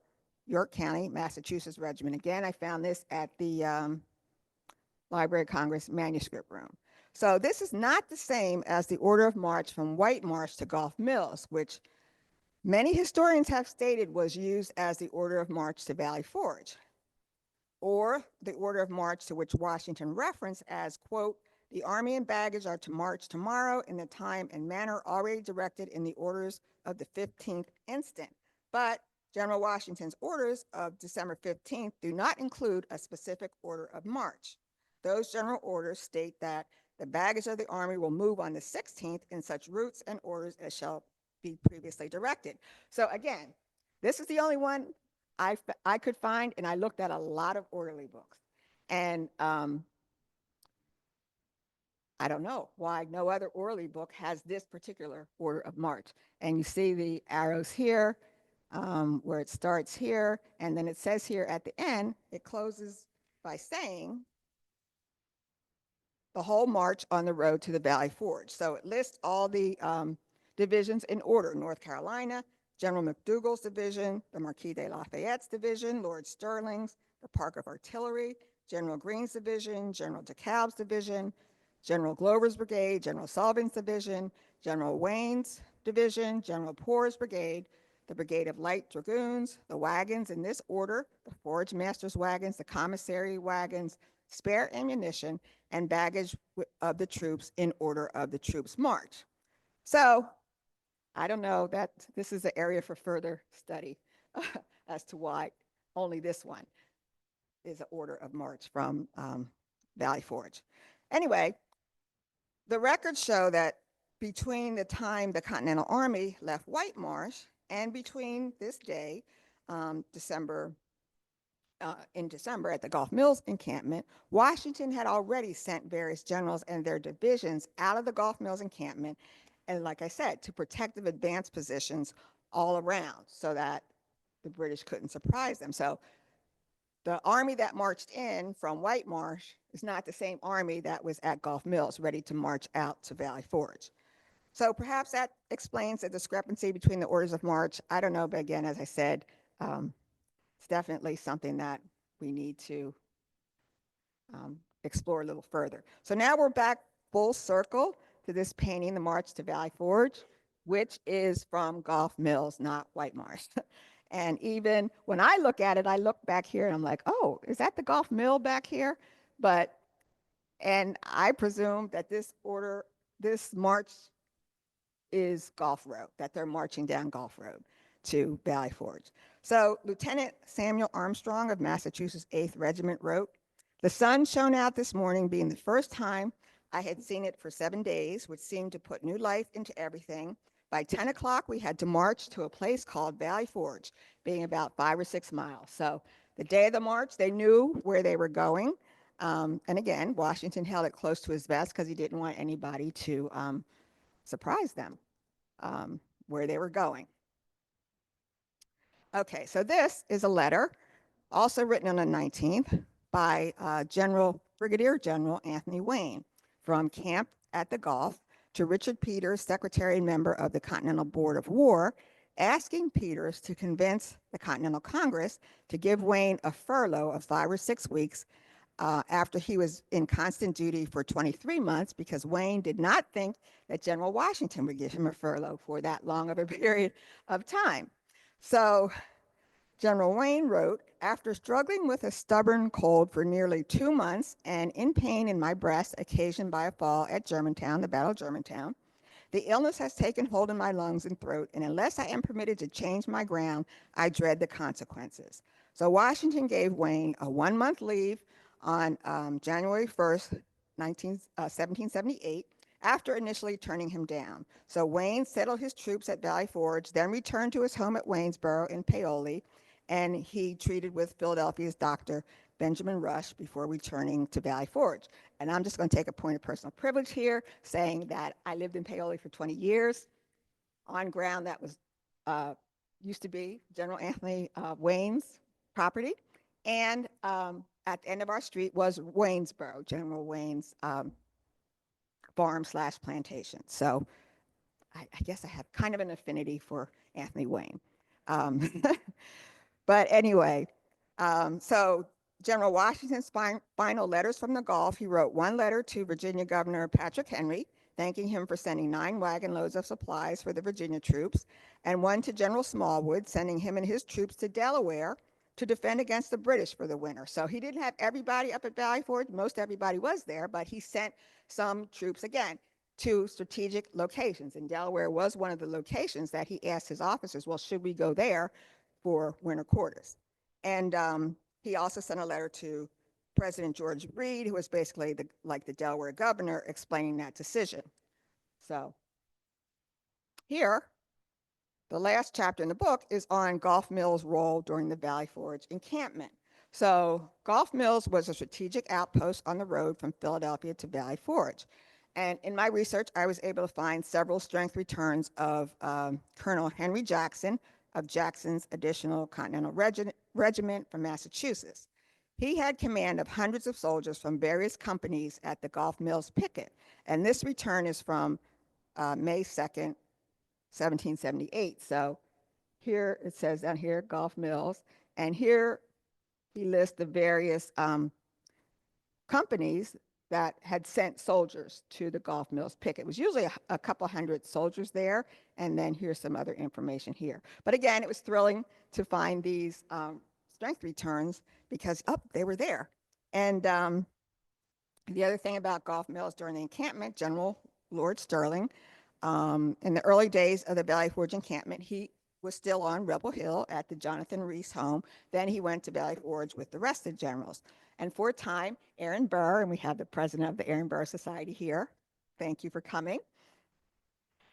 York County, Massachusetts Regiment. Again, I found this at the Library of Congress manuscript room. So this is not the same as the order of march from White Marsh to Gulph Mills, which many historians have stated was used as the order of march to Valley Forge, or the order of march to which Washington referenced as, quote, the army and baggage are to march tomorrow in the time and manner already directed in the orders of the 15th instant. But General Washington's orders of December 15th do not include a specific order of march. Those general orders state that the baggage of the army will move on the 16th in such routes and orders as shall be previously directed. So again, this is the only one I could find, and I looked at a lot of orderly books. And I don't know why no other orderly book has this particular order of march. And you see the arrows here, where it starts here, and then it says here at the end, it closes by saying the whole march on the road to the Valley Forge. So it lists all the divisions in order: North Carolina, General McDougall's division, the Marquis de Lafayette's division, Lord Stirling's, the Parker Artillery, General Greene's division, General DeKalb's division, General Glover's brigade, General Sullivan's division, General Wayne's division, General Poor's brigade, the Brigade of Light Dragoons, the wagons in this order: the forage master's wagons, the commissary wagons, spare ammunition, and baggage of the troops in order of the troops' march. So I don't know, that this is an area for further study as to why only this one is an order of march from Valley Forge. Anyway, the records show that between the time the Continental Army left White Marsh and between this day, December in December at the Gulph Mills Encampment, Washington had already sent various generals and their divisions out of the Gulph Mills Encampment, and like I said, to protective advanced positions all around so that the British couldn't surprise them. So the army that marched in from White Marsh is not the same army that was at Gulph Mills ready to march out to Valley Forge. So perhaps that explains the discrepancy between the orders of march. I don't know, but again, as I said, it's definitely something that we need to explore a little further. So now we're back full circle to this painting, The March to Valley Forge, which is from Gulph Mills, not White Marsh. And even when I look at it, I look back here and I'm like, oh, is that the Gulph Mill back here? And I presume that this march is Gulph Road, that they're marching down Gulph Road to Valley Forge. So Lieutenant Samuel Armstrong of Massachusetts 8th Regiment wrote, "The sun shone out this morning, being the first time I had seen it for 7 days, which seemed to put new life into everything. By 10 o'clock, we had to march to a place called Valley Forge, being about 5 or 6 miles. So the day of the march, they knew where they were going. And again, Washington held it close to his vest because he didn't want anybody to surprise them where they were going. Okay, so this is a letter also written on the 19th by Brigadier General Anthony Wayne from camp at the Gulf to Richard Peters, Secretary and member of the Continental Board of War, asking Peters to convince the Continental Congress to give Wayne a furlough of 5 or 6 weeks after he was in constant duty for 23 months, because Wayne did not think that General Washington would give him a furlough for that long of a period of time. So General Wayne wrote, "After struggling with a stubborn cold for nearly 2 months and in pain in my breast occasioned by a fall at Germantown, the Battle of Germantown, the illness has taken hold in my lungs and throat, and unless I am permitted to change my ground, I dread the consequences." So Washington gave Wayne a 1-month leave on January 1st, 1778, after initially turning him down. So Wayne settled his troops at Valley Forge, then returned to his home at Waynesboro in Paoli, and he treated with Philadelphia's Dr. Benjamin Rush before returning to Valley Forge. And I'm just going to take a point of personal privilege here, saying that I lived in Paoli for 20 years on ground that was used to be General Anthony Wayne's property. And at the end of our street was Waynesboro, General Wayne's farm/plantation. So I guess I have kind of an affinity for Anthony Wayne. But anyway, so General Washington's final letters from the Gulf, he wrote one letter to Virginia Governor Patrick Henry, thanking him for sending 9 wagon loads of supplies for the Virginia troops, and one to General Smallwood, sending him and his troops to Delaware to defend against the British for the winter. So he didn't have everybody up at Valley Forge. Most everybody was there, but he sent some troops, again, to strategic locations. And Delaware was one of the locations that he asked his officers, well, should we go there for winter quarters? And he also sent a letter to President George Reed, who was basically like the Delaware governor, explaining that decision. So here, the last chapter in the book is on Gulph Mills' role during the Valley Forge encampment. So Gulph Mills was a strategic outpost on the road from Philadelphia to Valley Forge. And in my research, I was able to find several strength returns of Colonel Henry Jackson of Jackson's Additional Continental Regiment from Massachusetts. He had command of hundreds of soldiers from various companies at the Gulph Mills picket. And this return is from May 2nd, 1778. So here it says down here, Gulph Mills. And here he lists the various companies that had sent soldiers to the Gulph Mills picket. It was usually a couple hundred soldiers there, and then here's some other information here. But again, it was thrilling to find these strength returns because, they were there. And the other thing about Gulph Mills during the encampment, General Lord Sterling, in the early days of the Valley Forge encampment, he was still on Rebel Hill at the Jonathan Rees home. Then he went to Valley Forge with the rest of the generals. And for a time, Aaron Burr, and we have the president of the Aaron Burr Society here. Thank you for coming.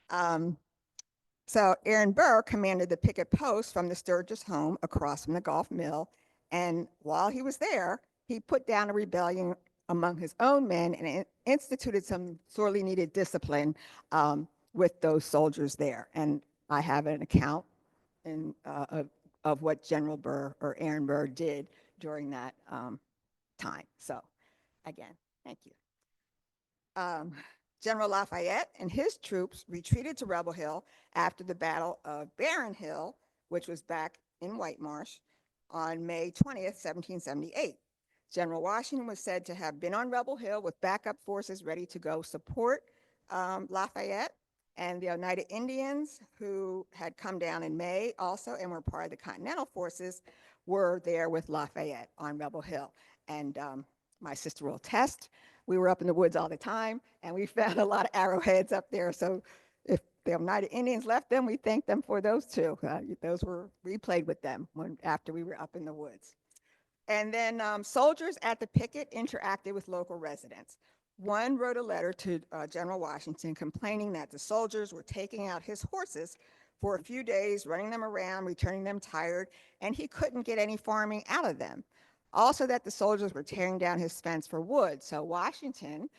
So Aaron Burr commanded the picket post from the Sturgis home across from the Gulph Mill And while he was there, he put down a rebellion among his own men and instituted some sorely needed discipline with those soldiers there. And I have an account of what General Burr or Aaron Burr did during that time. So again, thank you. General Lafayette and his troops retreated to Rebel Hill after the Battle of Barren Hill, which was back in White Marsh, on May 20th, 1778. General Washington was said to have been on Rebel Hill with backup forces ready to go support Lafayette, and the Oneida Indians, who had come down in May also and were part of the Continental forces, were there with Lafayette on Rebel Hill. And my sister will attest, we were up in the woods all the time, and we found a lot of arrowheads up there. So if the Oneida Indians left them, we thank them for those too. We played with them after we were up in the woods. And then soldiers at the picket interacted with local residents. One wrote a letter to General Washington complaining that the soldiers were taking out his horses for a few days, running them around, returning them tired, and he couldn't get any farming out of them. Also that the soldiers were tearing down his fence for wood. So Washington,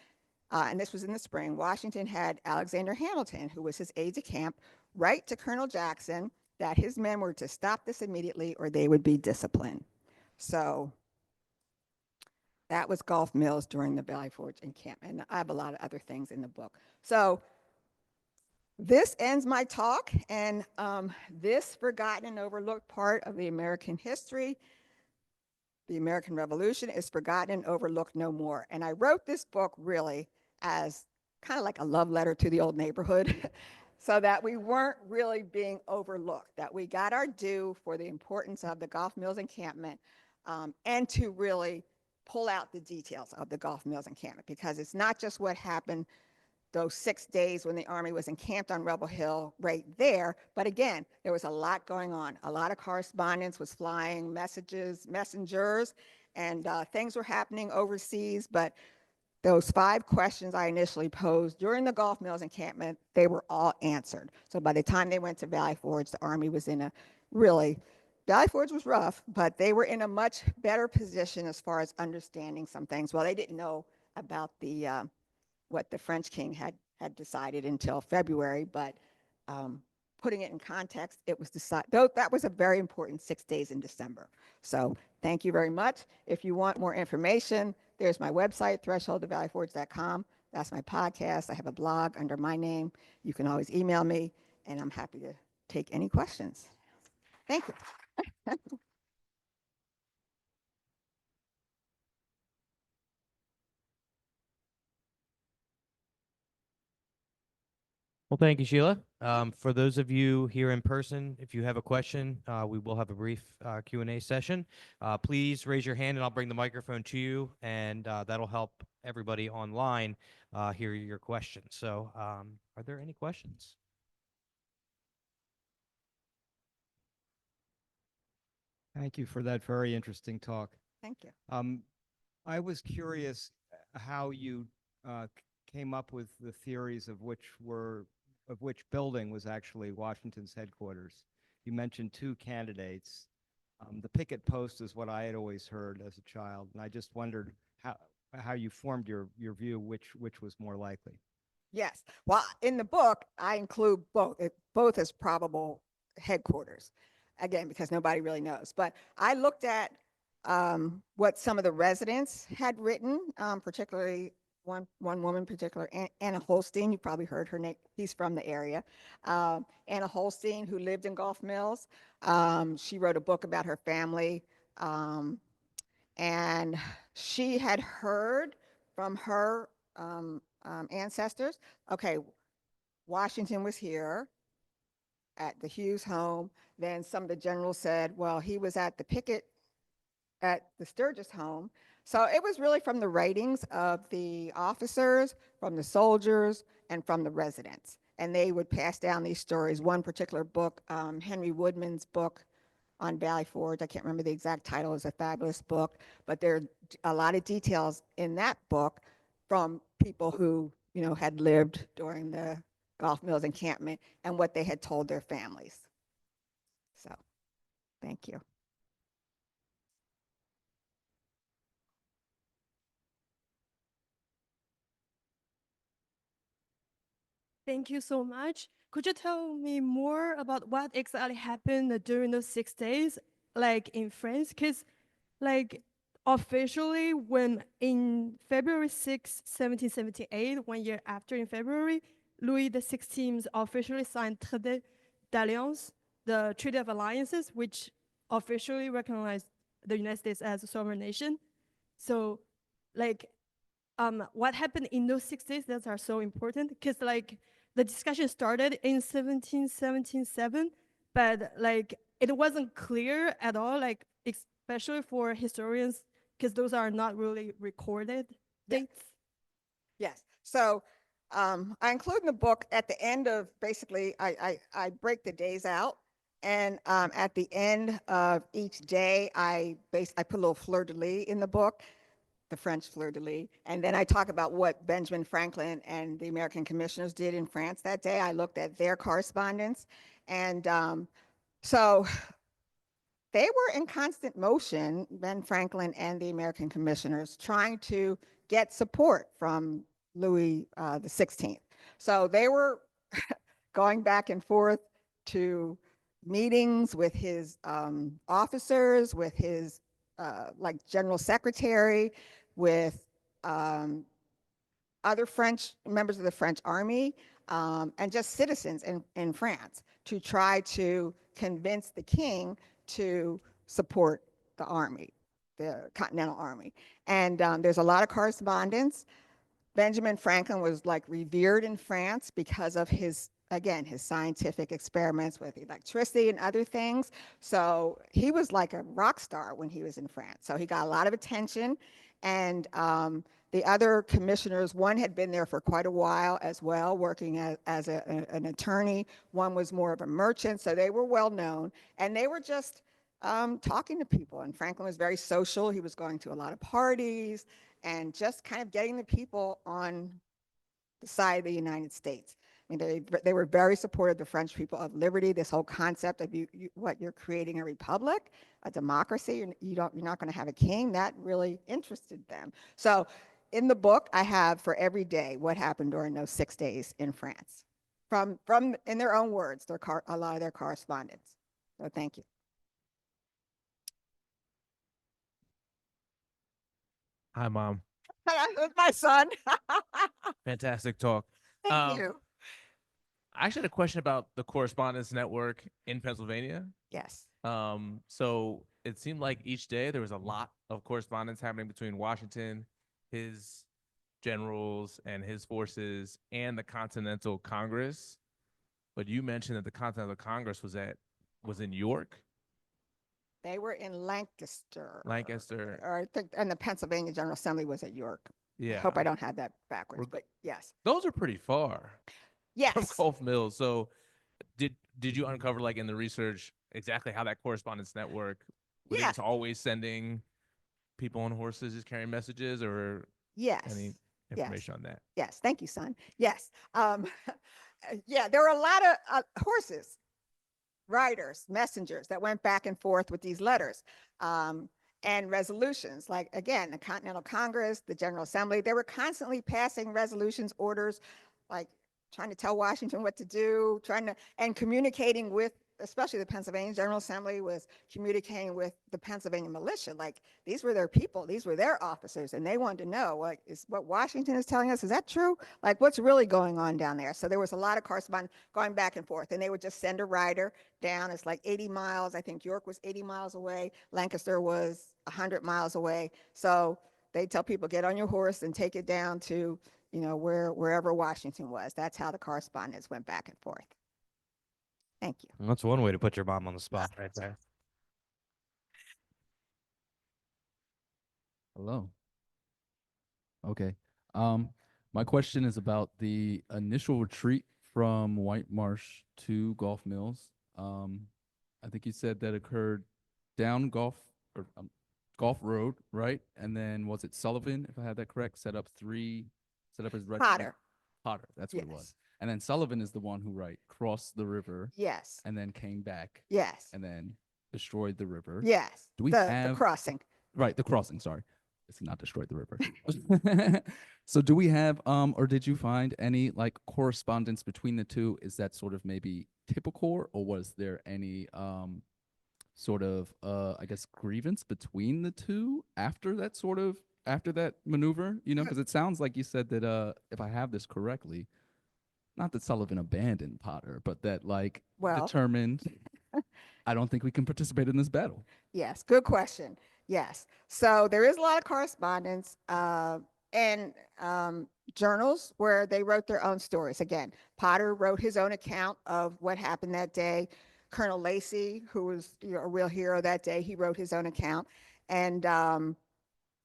and this was in the spring, Washington had Alexander Hamilton, who was his aide-de-camp, write to Colonel Jackson that his men were to stop this immediately or they would be disciplined. So that was Gulph Mills during the Valley Forge encampment. And I have a lot of other things in the book. So this ends my talk, and this forgotten and overlooked part of the American history, the American Revolution, is forgotten and overlooked no more. And I wrote this book really as kind of like a love letter to the old neighborhood so that we weren't really being overlooked, that we got our due for the importance of the Gulph Mills encampment, and to really pull out the details of the Gulph Mills encampment, because it's not just what happened those 6 days when the Army was encamped on Rebel Hill right there. But again, there was a lot going on. A lot of correspondence was flying, messengers, and things were happening overseas. But those 5 questions I initially posed during the Gulph Mills encampment, they were all answered. So by the time they went to Valley Forge, the Army was in a really, Valley Forge was rough, but they were in a much better position as far as understanding some things. Well, they didn't know about what the French king had decided until February, but putting it in context, it was decided, though that was a very important 6 days in December. So thank you very much. If you want more information, there's my website, thresholdofvalleyforge.com. That's my podcast. I have a blog under my name. You can always email me, and I'm happy to take any questions. Thank you. Well, thank you, Sheilah. For those of you here in person, if you have a question, we will have a brief Q&A session. Please raise your hand and I'll bring the microphone to you, and that'll help everybody online hear your question. So are there any questions? Thank you for that very interesting talk. Thank you. I was curious how you came up with the theories of which building was actually Washington's headquarters. You mentioned 2 candidates. The picket post is what I had always heard as a child, and I just wondered how you formed your view which was more likely. Yes. Well, in the book, I include both as probable headquarters, again, because nobody really knows. But I looked at what some of the residents had written, particularly one woman in particular, Anna Holstein. You probably heard her name. She's from the area. Anna Holstein, who lived in Gulph Mills. She wrote a book about her family. And she had heard from her ancestors, okay, Washington was here at the Hughes home. Then some of the generals said, well, he was at the picket at the Sturgis home. So it was really from the writings of the officers, from the soldiers, and from the residents. And they would pass down these stories. One particular book, Henry Woodman's book on Valley Forge, I can't remember the exact title, is a fabulous book, but there are a lot of details in that book from people who, had lived during the Gulph Mills encampment and what they had told their families. So, thank you. Thank you so much. Could you tell me more about what exactly happened during those 6 days, like in France? Because, like, officially, when in February 6, 1778, 1 year after in February, Louis XVI officially signed Traité d'Alliance, the Treaty of Alliances, which officially recognized the United States as a sovereign nation. So, like, what happened in those 6 days that are so important? Because, like, the discussion started in 1777, but, like, it wasn't clear at all, like, especially for historians, because those are not really recorded Yeah. dates. Yes. So I include in the book at the end of basically, I break the days out. And at the end of each day, I put a little fleur de lis in the book, the French fleur de lis. And then I talk about what Benjamin Franklin and the American commissioners did in France that day. I looked at their correspondence. And so they were in constant motion, Ben Franklin and the American commissioners, trying to get support from Louis the 16th. So they were going back and forth to meetings with his officers, with his like general secretary, with other French members of the French army, and just citizens in France to try to convince the king to support the army, the Continental Army. And there's a lot of correspondence. Benjamin Franklin was like revered in France because of his, again, his scientific experiments with electricity and other things. So he was like a rock star when he was in France. So he got a lot of attention. And the other commissioners, one had been there for quite a while as well, working as an attorney. One was more of a merchant. So they were well known. And they were just talking to people. And Franklin was very social. He was going to a lot of parties and just kind of getting the people on the side of the United States. I mean, they were very supportive of the French people of liberty, this whole concept of you're creating a republic, a democracy, you're not going to have a king. That really interested them. So in the book, I have for every day what happened during those 6 days in France, from in their own words, a lot of their correspondence. So thank you. Hi, Mom. With my son. Fantastic talk. Thank you. I actually had a question about the correspondence network in Pennsylvania. Yes. So it seemed like each day there was a lot of correspondence happening between Washington, his generals, and his forces, and the Continental Congress. But you mentioned that the Continental Congress was in York. They were in Lancaster. Lancaster. Or I think, and the Pennsylvania General Assembly was at York. Yeah. I hope I don't have that backwards, but yes. Those are pretty far from Yes. Gulph Mills. So did you uncover, like, in the research, exactly how that correspondence network, were they Yeah. just always sending people on horses just carrying messages, or Yes. any information on that? Yes. Thank you, son. Yes. Yeah, there were a lot of horses, riders, messengers that went back and forth with these letters. And resolutions, like, again, the Continental Congress, the General Assembly, they were constantly passing resolutions, orders, like trying to tell Washington what to do, and communicating with, especially the Pennsylvania General Assembly was communicating with the Pennsylvania militia. Like, these were their people, these were their officers, and they wanted to know, like, is what Washington is telling us, is that true? Like, what's really going on down there? So there was a lot of correspondence going back and forth, and they would just send a rider down. It's like 80 miles. I think York was 80 miles away. Lancaster was 100 miles away. So they tell people, get on your horse and take it down to, wherever Washington was. That's how the correspondence went back and forth. Thank you. That's one way to put your mom on the spot right there. Hello. Okay. My question is about the initial retreat from White Marsh to Gulph Mills. I think you said that occurred down Gulph Road, right? And then was it Sullivan, if I had that correct, set up his regiment? Potter, that's what it was. Yes. And then Sullivan is the one who, right, crossed the river Yes. and then came back Yes. and then destroyed the river. Yes. Do we the have crossing? Right, the crossing, sorry. It's not destroyed the river. So do we have, or did you find any like correspondence between the two? Is that sort of maybe typical, or was there any sort of I guess grievance between the two after that after that maneuver? You know, because it sounds like you said that if I have this correctly, not that Sullivan abandoned Potter, but that like Well, determined I don't think we can participate in this battle. yes, good question. Yes. So there is a lot of correspondence and journals where they wrote their own stories. Again, Potter wrote his own account of what happened that day. Colonel Lacey, who was a real hero that day, he wrote his own account. And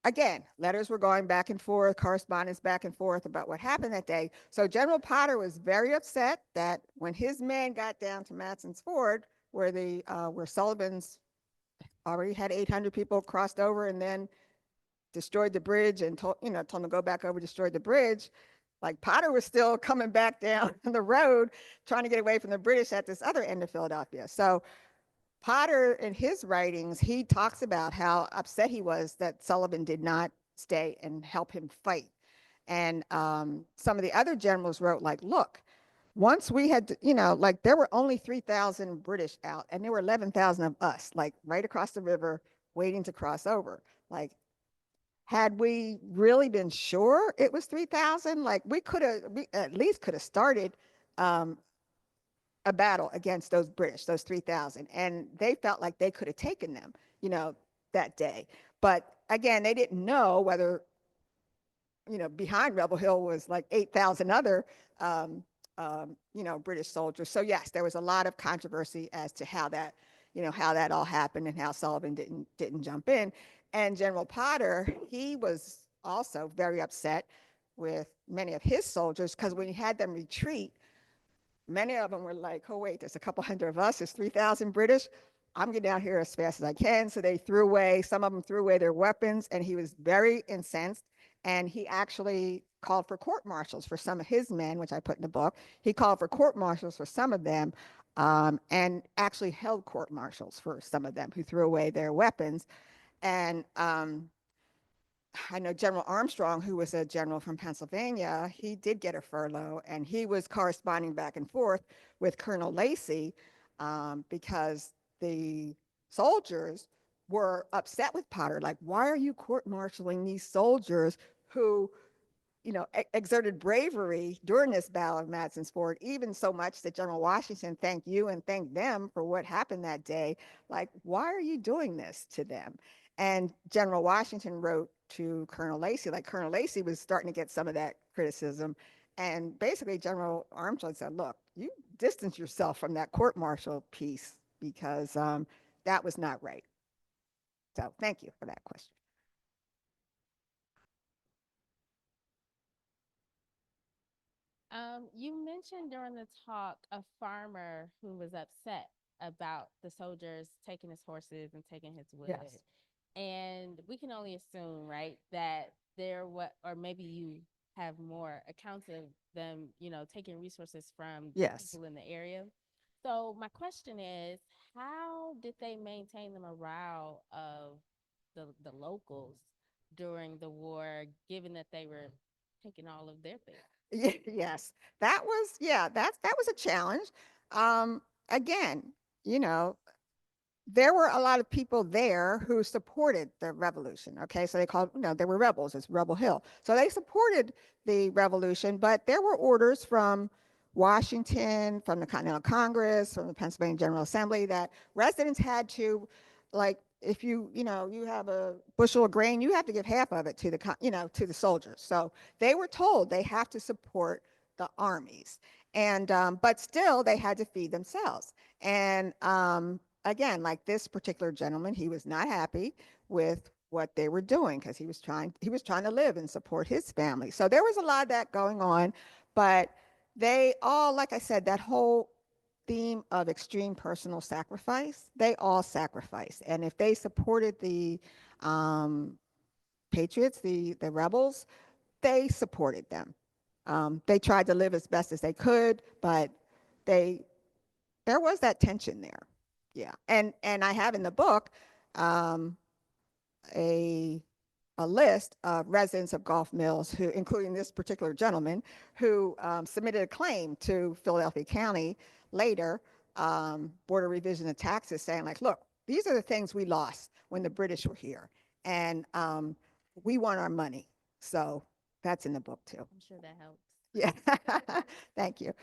again, letters were going back and forth, correspondence back and forth about what happened that day. So General Potter was very upset that when his men got down to Matson's Ford, where Sullivan's already had 800 people crossed over and then destroyed the bridge and told them to go back over, destroyed the bridge. Like Potter was still coming back down the road, trying to get away from the British at this other end of Philadelphia. So Potter, in his writings, he talks about how upset he was that Sullivan did not stay and help him fight. And some of the other generals wrote like, look, once we had, like there were only 3,000 British out and there were 11,000 of us, like right across the river waiting to cross over. Like, had we really been sure it was 3,000, like we at least could have started a battle against those British, those 3,000. And they felt like they could have taken them, that day. But again, they didn't know whether, behind Rebel Hill was like 8,000 other, British soldiers. So yes, there was a lot of controversy as to how that all happened and how Sullivan didn't jump in. And General Potter, he was also very upset with many of his soldiers because when he had them retreat, many of them were like, oh, wait, there's a couple hundred of us, there's 3,000 British. I'm getting out here as fast as I can. So they some of them threw away their weapons, and he was very incensed. And he actually called for court martials for some of his men, which I put in the book. He called for court martials for some of them and actually held court martials for some of them who threw away their weapons. And I know General Armstrong, who was a general from Pennsylvania, he did get a furlough, and he was corresponding back and forth with Colonel Lacey because the soldiers were upset with Potter. Like, why are you court-martialing these soldiers who, exerted bravery during this battle of Matson's Ford, even so much that General Washington thanked you and thanked them for what happened that day. Like, why are you doing this to them? And General Washington wrote to Colonel Lacey, like Colonel Lacey was starting to get some of that criticism. And basically General Armstrong said, look, you distance yourself from that court-martial piece because that was not right. So thank you for that question. You mentioned during the talk a farmer who was upset about the soldiers taking his horses and taking his wood. Yes. And we can only assume, right, that or maybe you have more accounts of them, taking resources from Yes. people in the area. So my question is, how did they maintain the morale of the locals during the war, given that they were taking all of their things? Yes, that was a challenge. Again, there were a lot of people there who supported the revolution. Okay, so they were rebels. It's Rebel Hill. So they supported the revolution, but there were orders from Washington, from the Continental Congress, from the Pennsylvania General Assembly that residents had to, like, if you have a bushel of grain, you have to give half of it to the soldiers. So they were told they have to support the armies, and but still they had to feed themselves. And again, like this particular gentleman, he was not happy with what they were doing because he was trying to live and support his family. So there was a lot of that going on, but they all, like I said, that whole theme of extreme personal sacrifice, they all sacrificed. And if they supported the patriots, the rebels, they supported them. They tried to live as best as they could, but there was that tension there. Yeah. And I have in the book a a list of residents of Gulph Mills who, including this particular gentleman, who submitted a claim to Philadelphia County later, Board of Revision of Taxes, saying like, look, these are the things we lost when the British were here, and we want our money. So that's in the book too. I'm sure that helps. Yeah, thank you.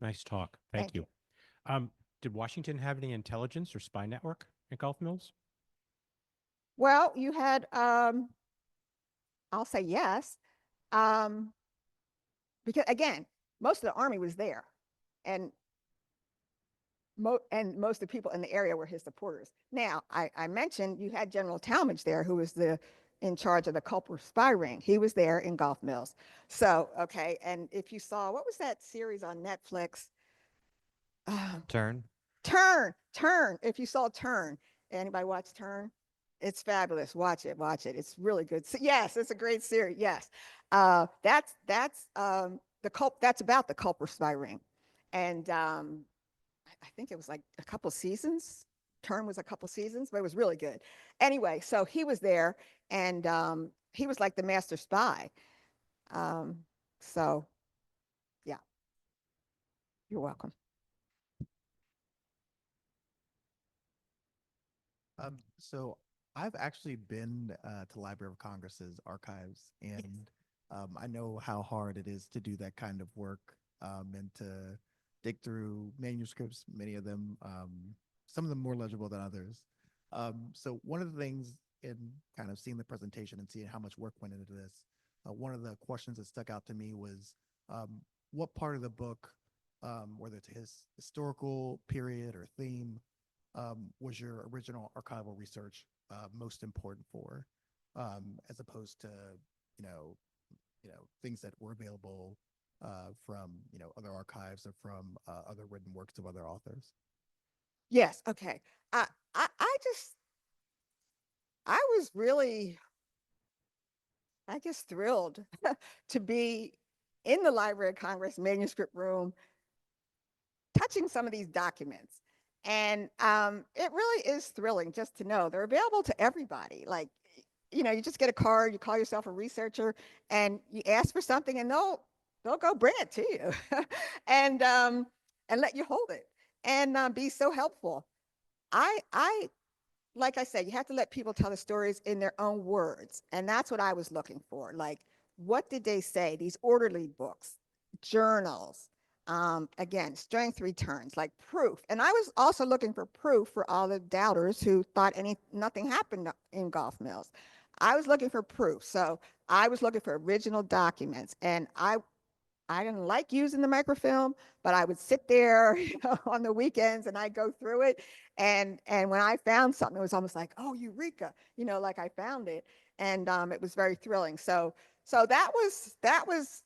Nice talk. Thank Thank you. Did Washington have any intelligence or spy network at Gulf Mills? Well, you had, I'll say yes, because again, most of the Army was there, and most of the people in the area were his supporters. Now, I mentioned you had General Talmadge there, who was in charge of the Culper spy ring. He was there in Gulf Mills. So, okay, and if you saw, what was that series on Netflix? Turn. Turn. If you saw Turn, anybody watch Turn? It's fabulous. Watch it. It's really good. So, yes, it's a great series. Yes, that's that's about the Culper spy ring, and I think it was like a couple seasons. Turn was a couple seasons, but it was really good. Anyway, so he was there, and he was like the master spy. So, yeah, you're welcome. So I've actually been to Library of Congress's archives, and I know how hard it is to do that kind of work, and to dig through manuscripts, many of them, some of them more legible than others. So one of the things in kind of seeing the presentation and seeing how much work went into this, one of the questions that stuck out to me was what part of the book, whether it's his historical period or theme, was your original archival research most important for, as opposed to things that were available from other archives or from other written works of other authors? Yes. Okay. I was really, I guess, thrilled to be in the Library of Congress manuscript room, touching some of these documents. And it really is thrilling just to know they're available to everybody. Like, you just get a card, you call yourself a researcher, and you ask for something, and they'll go bring it to you, and let you hold it, and be so helpful. I like I said, you have to let people tell the stories in their own words, and that's what I was looking for. Like, what did they say? These orderly books, journals, again, strength returns, like proof. And I was also looking for proof for all the doubters who thought nothing happened in Gulf Mills. I was looking for proof. So I was looking for original documents, and I didn't like using the microfilm, but I would sit there, on the weekends, and I'd go through it. And when I found something, it was almost like, oh, eureka, like I found it. And it was very thrilling. So that was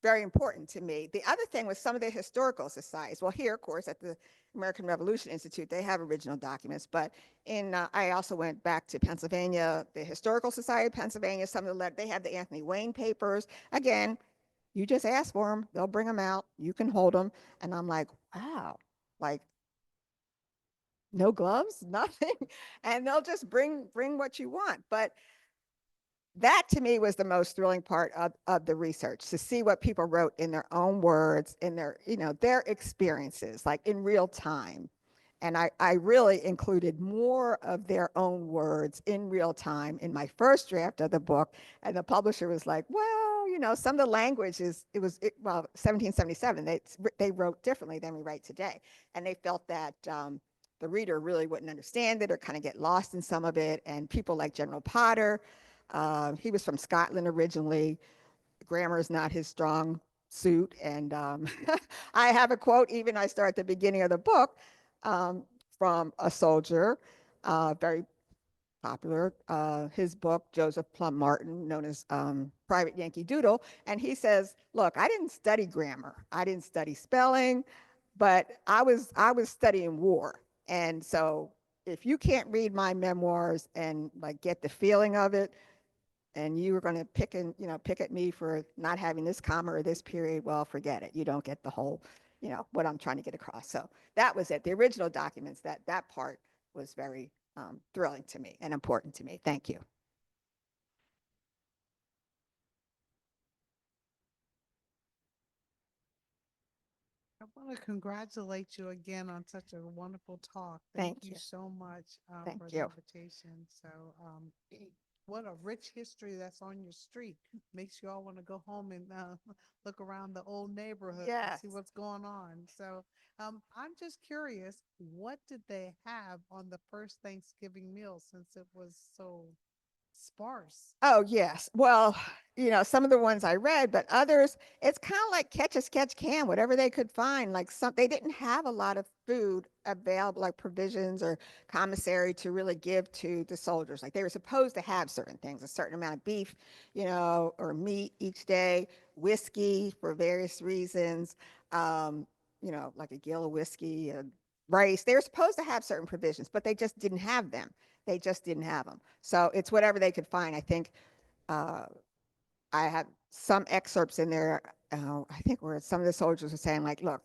very important to me. The other thing was some of the historical societies. Well, here, of course, at the American Revolution Institute, they have original documents, but I also went back to Pennsylvania, the Historical Society of Pennsylvania, they have the Anthony Wayne papers. Again, you just ask for them, they'll bring them out, you can hold them. And I'm like, wow, like no gloves, nothing. And they'll just bring what you want. But that to me was the most thrilling part of the research, to see what people wrote in their own words, in their experiences, like in real time. And I really included more of their own words in real time in my first draft of the book. And the publisher was like, well, some of the language well, 1777, they wrote differently than we write today. And they felt that the reader really wouldn't understand it or kind of get lost in some of it. And people like General Potter, he was from Scotland originally. Grammar is not his strong suit. And I have a quote, even I start at the beginning of the book, from a soldier, very popular, his book, Joseph Plum Martin, known as Private Yankee Doodle. And he says, look, I didn't study grammar. I didn't study spelling, but I was studying war. And so if you can't read my memoirs and like get the feeling of it, and you were going to pick at me for not having this comma or this period, well, forget it. You don't get the whole, what I'm trying to get across. So that was it. The original documents, that part was very thrilling to me and important to me. Thank you. I want to congratulate you again on such a wonderful talk. Thank You you. so much Thank for the you. invitation. So, what a rich history that's on your street. Makes you all want to go home and look around the old neighborhood and see Yes. what's going on. So, I'm just curious, what did they have on the first Thanksgiving meal since it was so sparse? Oh, yes. Well, some of the ones I read, but others, it's kind of like catch as catch can, whatever they could find. Like they didn't have a lot of food available, like provisions or commissary to really give to the soldiers. Like they were supposed to have certain things, a certain amount of beef, or meat each day, whiskey for various reasons, like a gill of whiskey, rice. They were supposed to have certain provisions, but they just didn't have them. They just didn't have them. So it's whatever they could find. I think uh, I have some excerpts in there. I think where some of the soldiers were saying, like, look,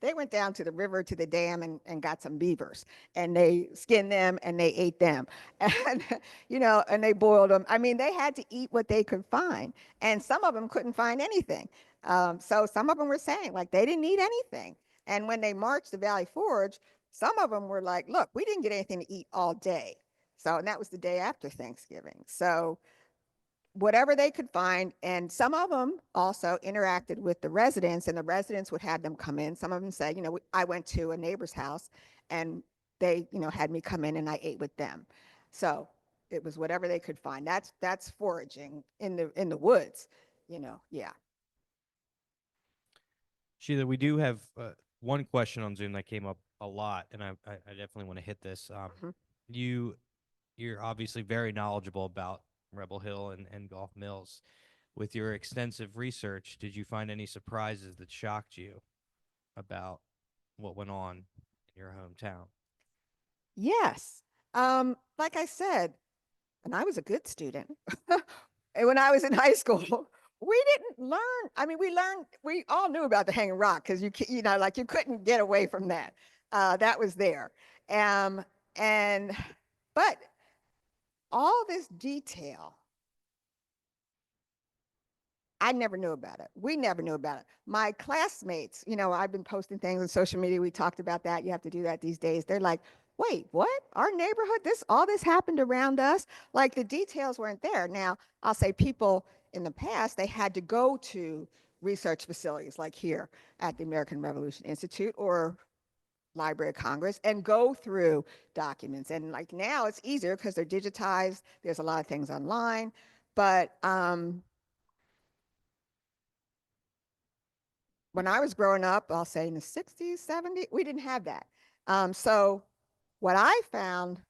they went down to the river to the dam and got some beavers, and they skinned them and they ate them, and and they boiled them. I mean, they had to eat what they could find, and some of them couldn't find anything. So some of them were saying like they didn't eat anything, and when they marched to Valley Forge, some of them were like, look, we didn't get anything to eat all day. So, and that was the day after Thanksgiving. So whatever they could find. And some of them also interacted with the residents, and the residents would have them come in. Some of them said, I went to a neighbor's house and they, had me come in and I ate with them. So it was whatever they could find. That's foraging in the woods, yeah. Sheila, we do have one question on Zoom that came up a lot, and I definitely want to hit this. Mhm. You're obviously very knowledgeable about Rebel Hill and Gulph Mills. With your extensive research, did you find any surprises that shocked you about what went on in your hometown? Yes. Like I said, and I was a good student. And when I was in high school, we didn't learn. I mean, we all knew about the Hanging Rock because like you couldn't get away from that. That was there. Um, and, but all this detail, I never knew about it. We never knew about it. My classmates, I've been posting things on social media. We talked about that. You have to do that these days. They're like, wait, what? Our neighborhood, all this happened around us? Like the details weren't there. Now, I'll say people in the past, they had to go to research facilities like here at the American Revolution Institute or Library of Congress and go through documents. And like now it's easier because they're digitized. There's a lot of things online. But when I was growing up, I'll say in the 60s, 70s, we didn't have that. So what I found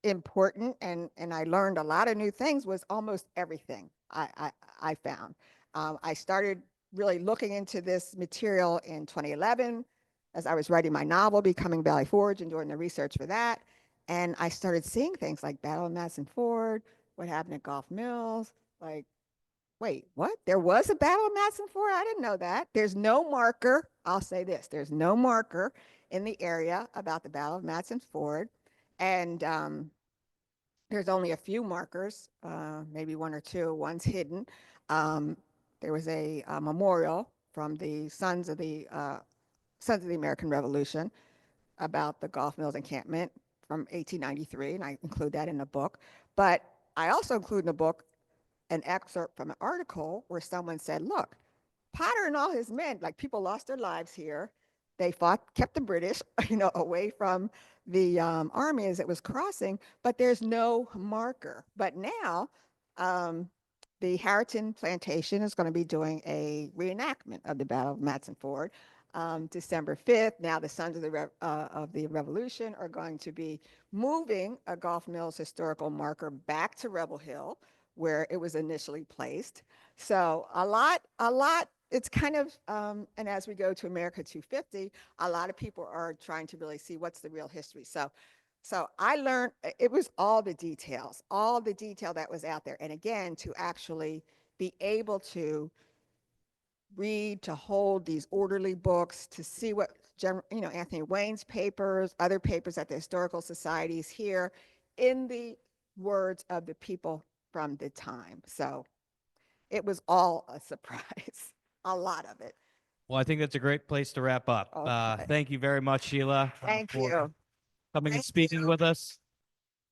important and I learned a lot of new things was almost everything I found. I started really looking into this material in 2011 as I was writing my novel, Becoming Valley Forge, and doing the research for that. And I started seeing things like Battle of Matson Ford, what happened at Gulph Mills, like wait, what? There was a Battle of Matson Ford? I didn't know that. There's no marker. I'll say this. There's no marker in the area about the Battle of Matson Ford. And there's only a few markers, maybe one or two. One's hidden. Um, there was a memorial from the Sons of the American Revolution about the Gulph Mills Encampment from 1893, and I include that in the book. But I also include in the book an excerpt from an article where someone said, look, Potter and all his men, like people lost their lives here. They kept the British, away from the army as it was crossing, but there's no marker. But now, the Harrington Plantation is going to be doing a reenactment of the Battle of Matson Ford, December 5th. Now the Sons of the Revolution are going to be moving a Gulph Mills historical marker back to Rebel Hill, where it was initially placed. So a lot, it's kind of, and as we go to America 250, a lot of people are trying to really see what's the real history. So I learned, it was all the detail that was out there. And again, to actually be able to read, to hold these orderly books, to see what Anthony Wayne's papers, other papers at the historical societies here, in the words of the people from the time. So it was all a surprise, a lot of it. Well, I think that's a great place to wrap up. Okay. Thank you very much, Sheilah, Thank for you. coming and Thank speaking you. with us.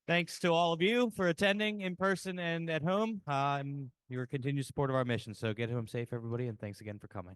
Thanks to all of you for attending in person and at home, and your continued support of our mission. So get home safe, everybody, and thanks again for coming.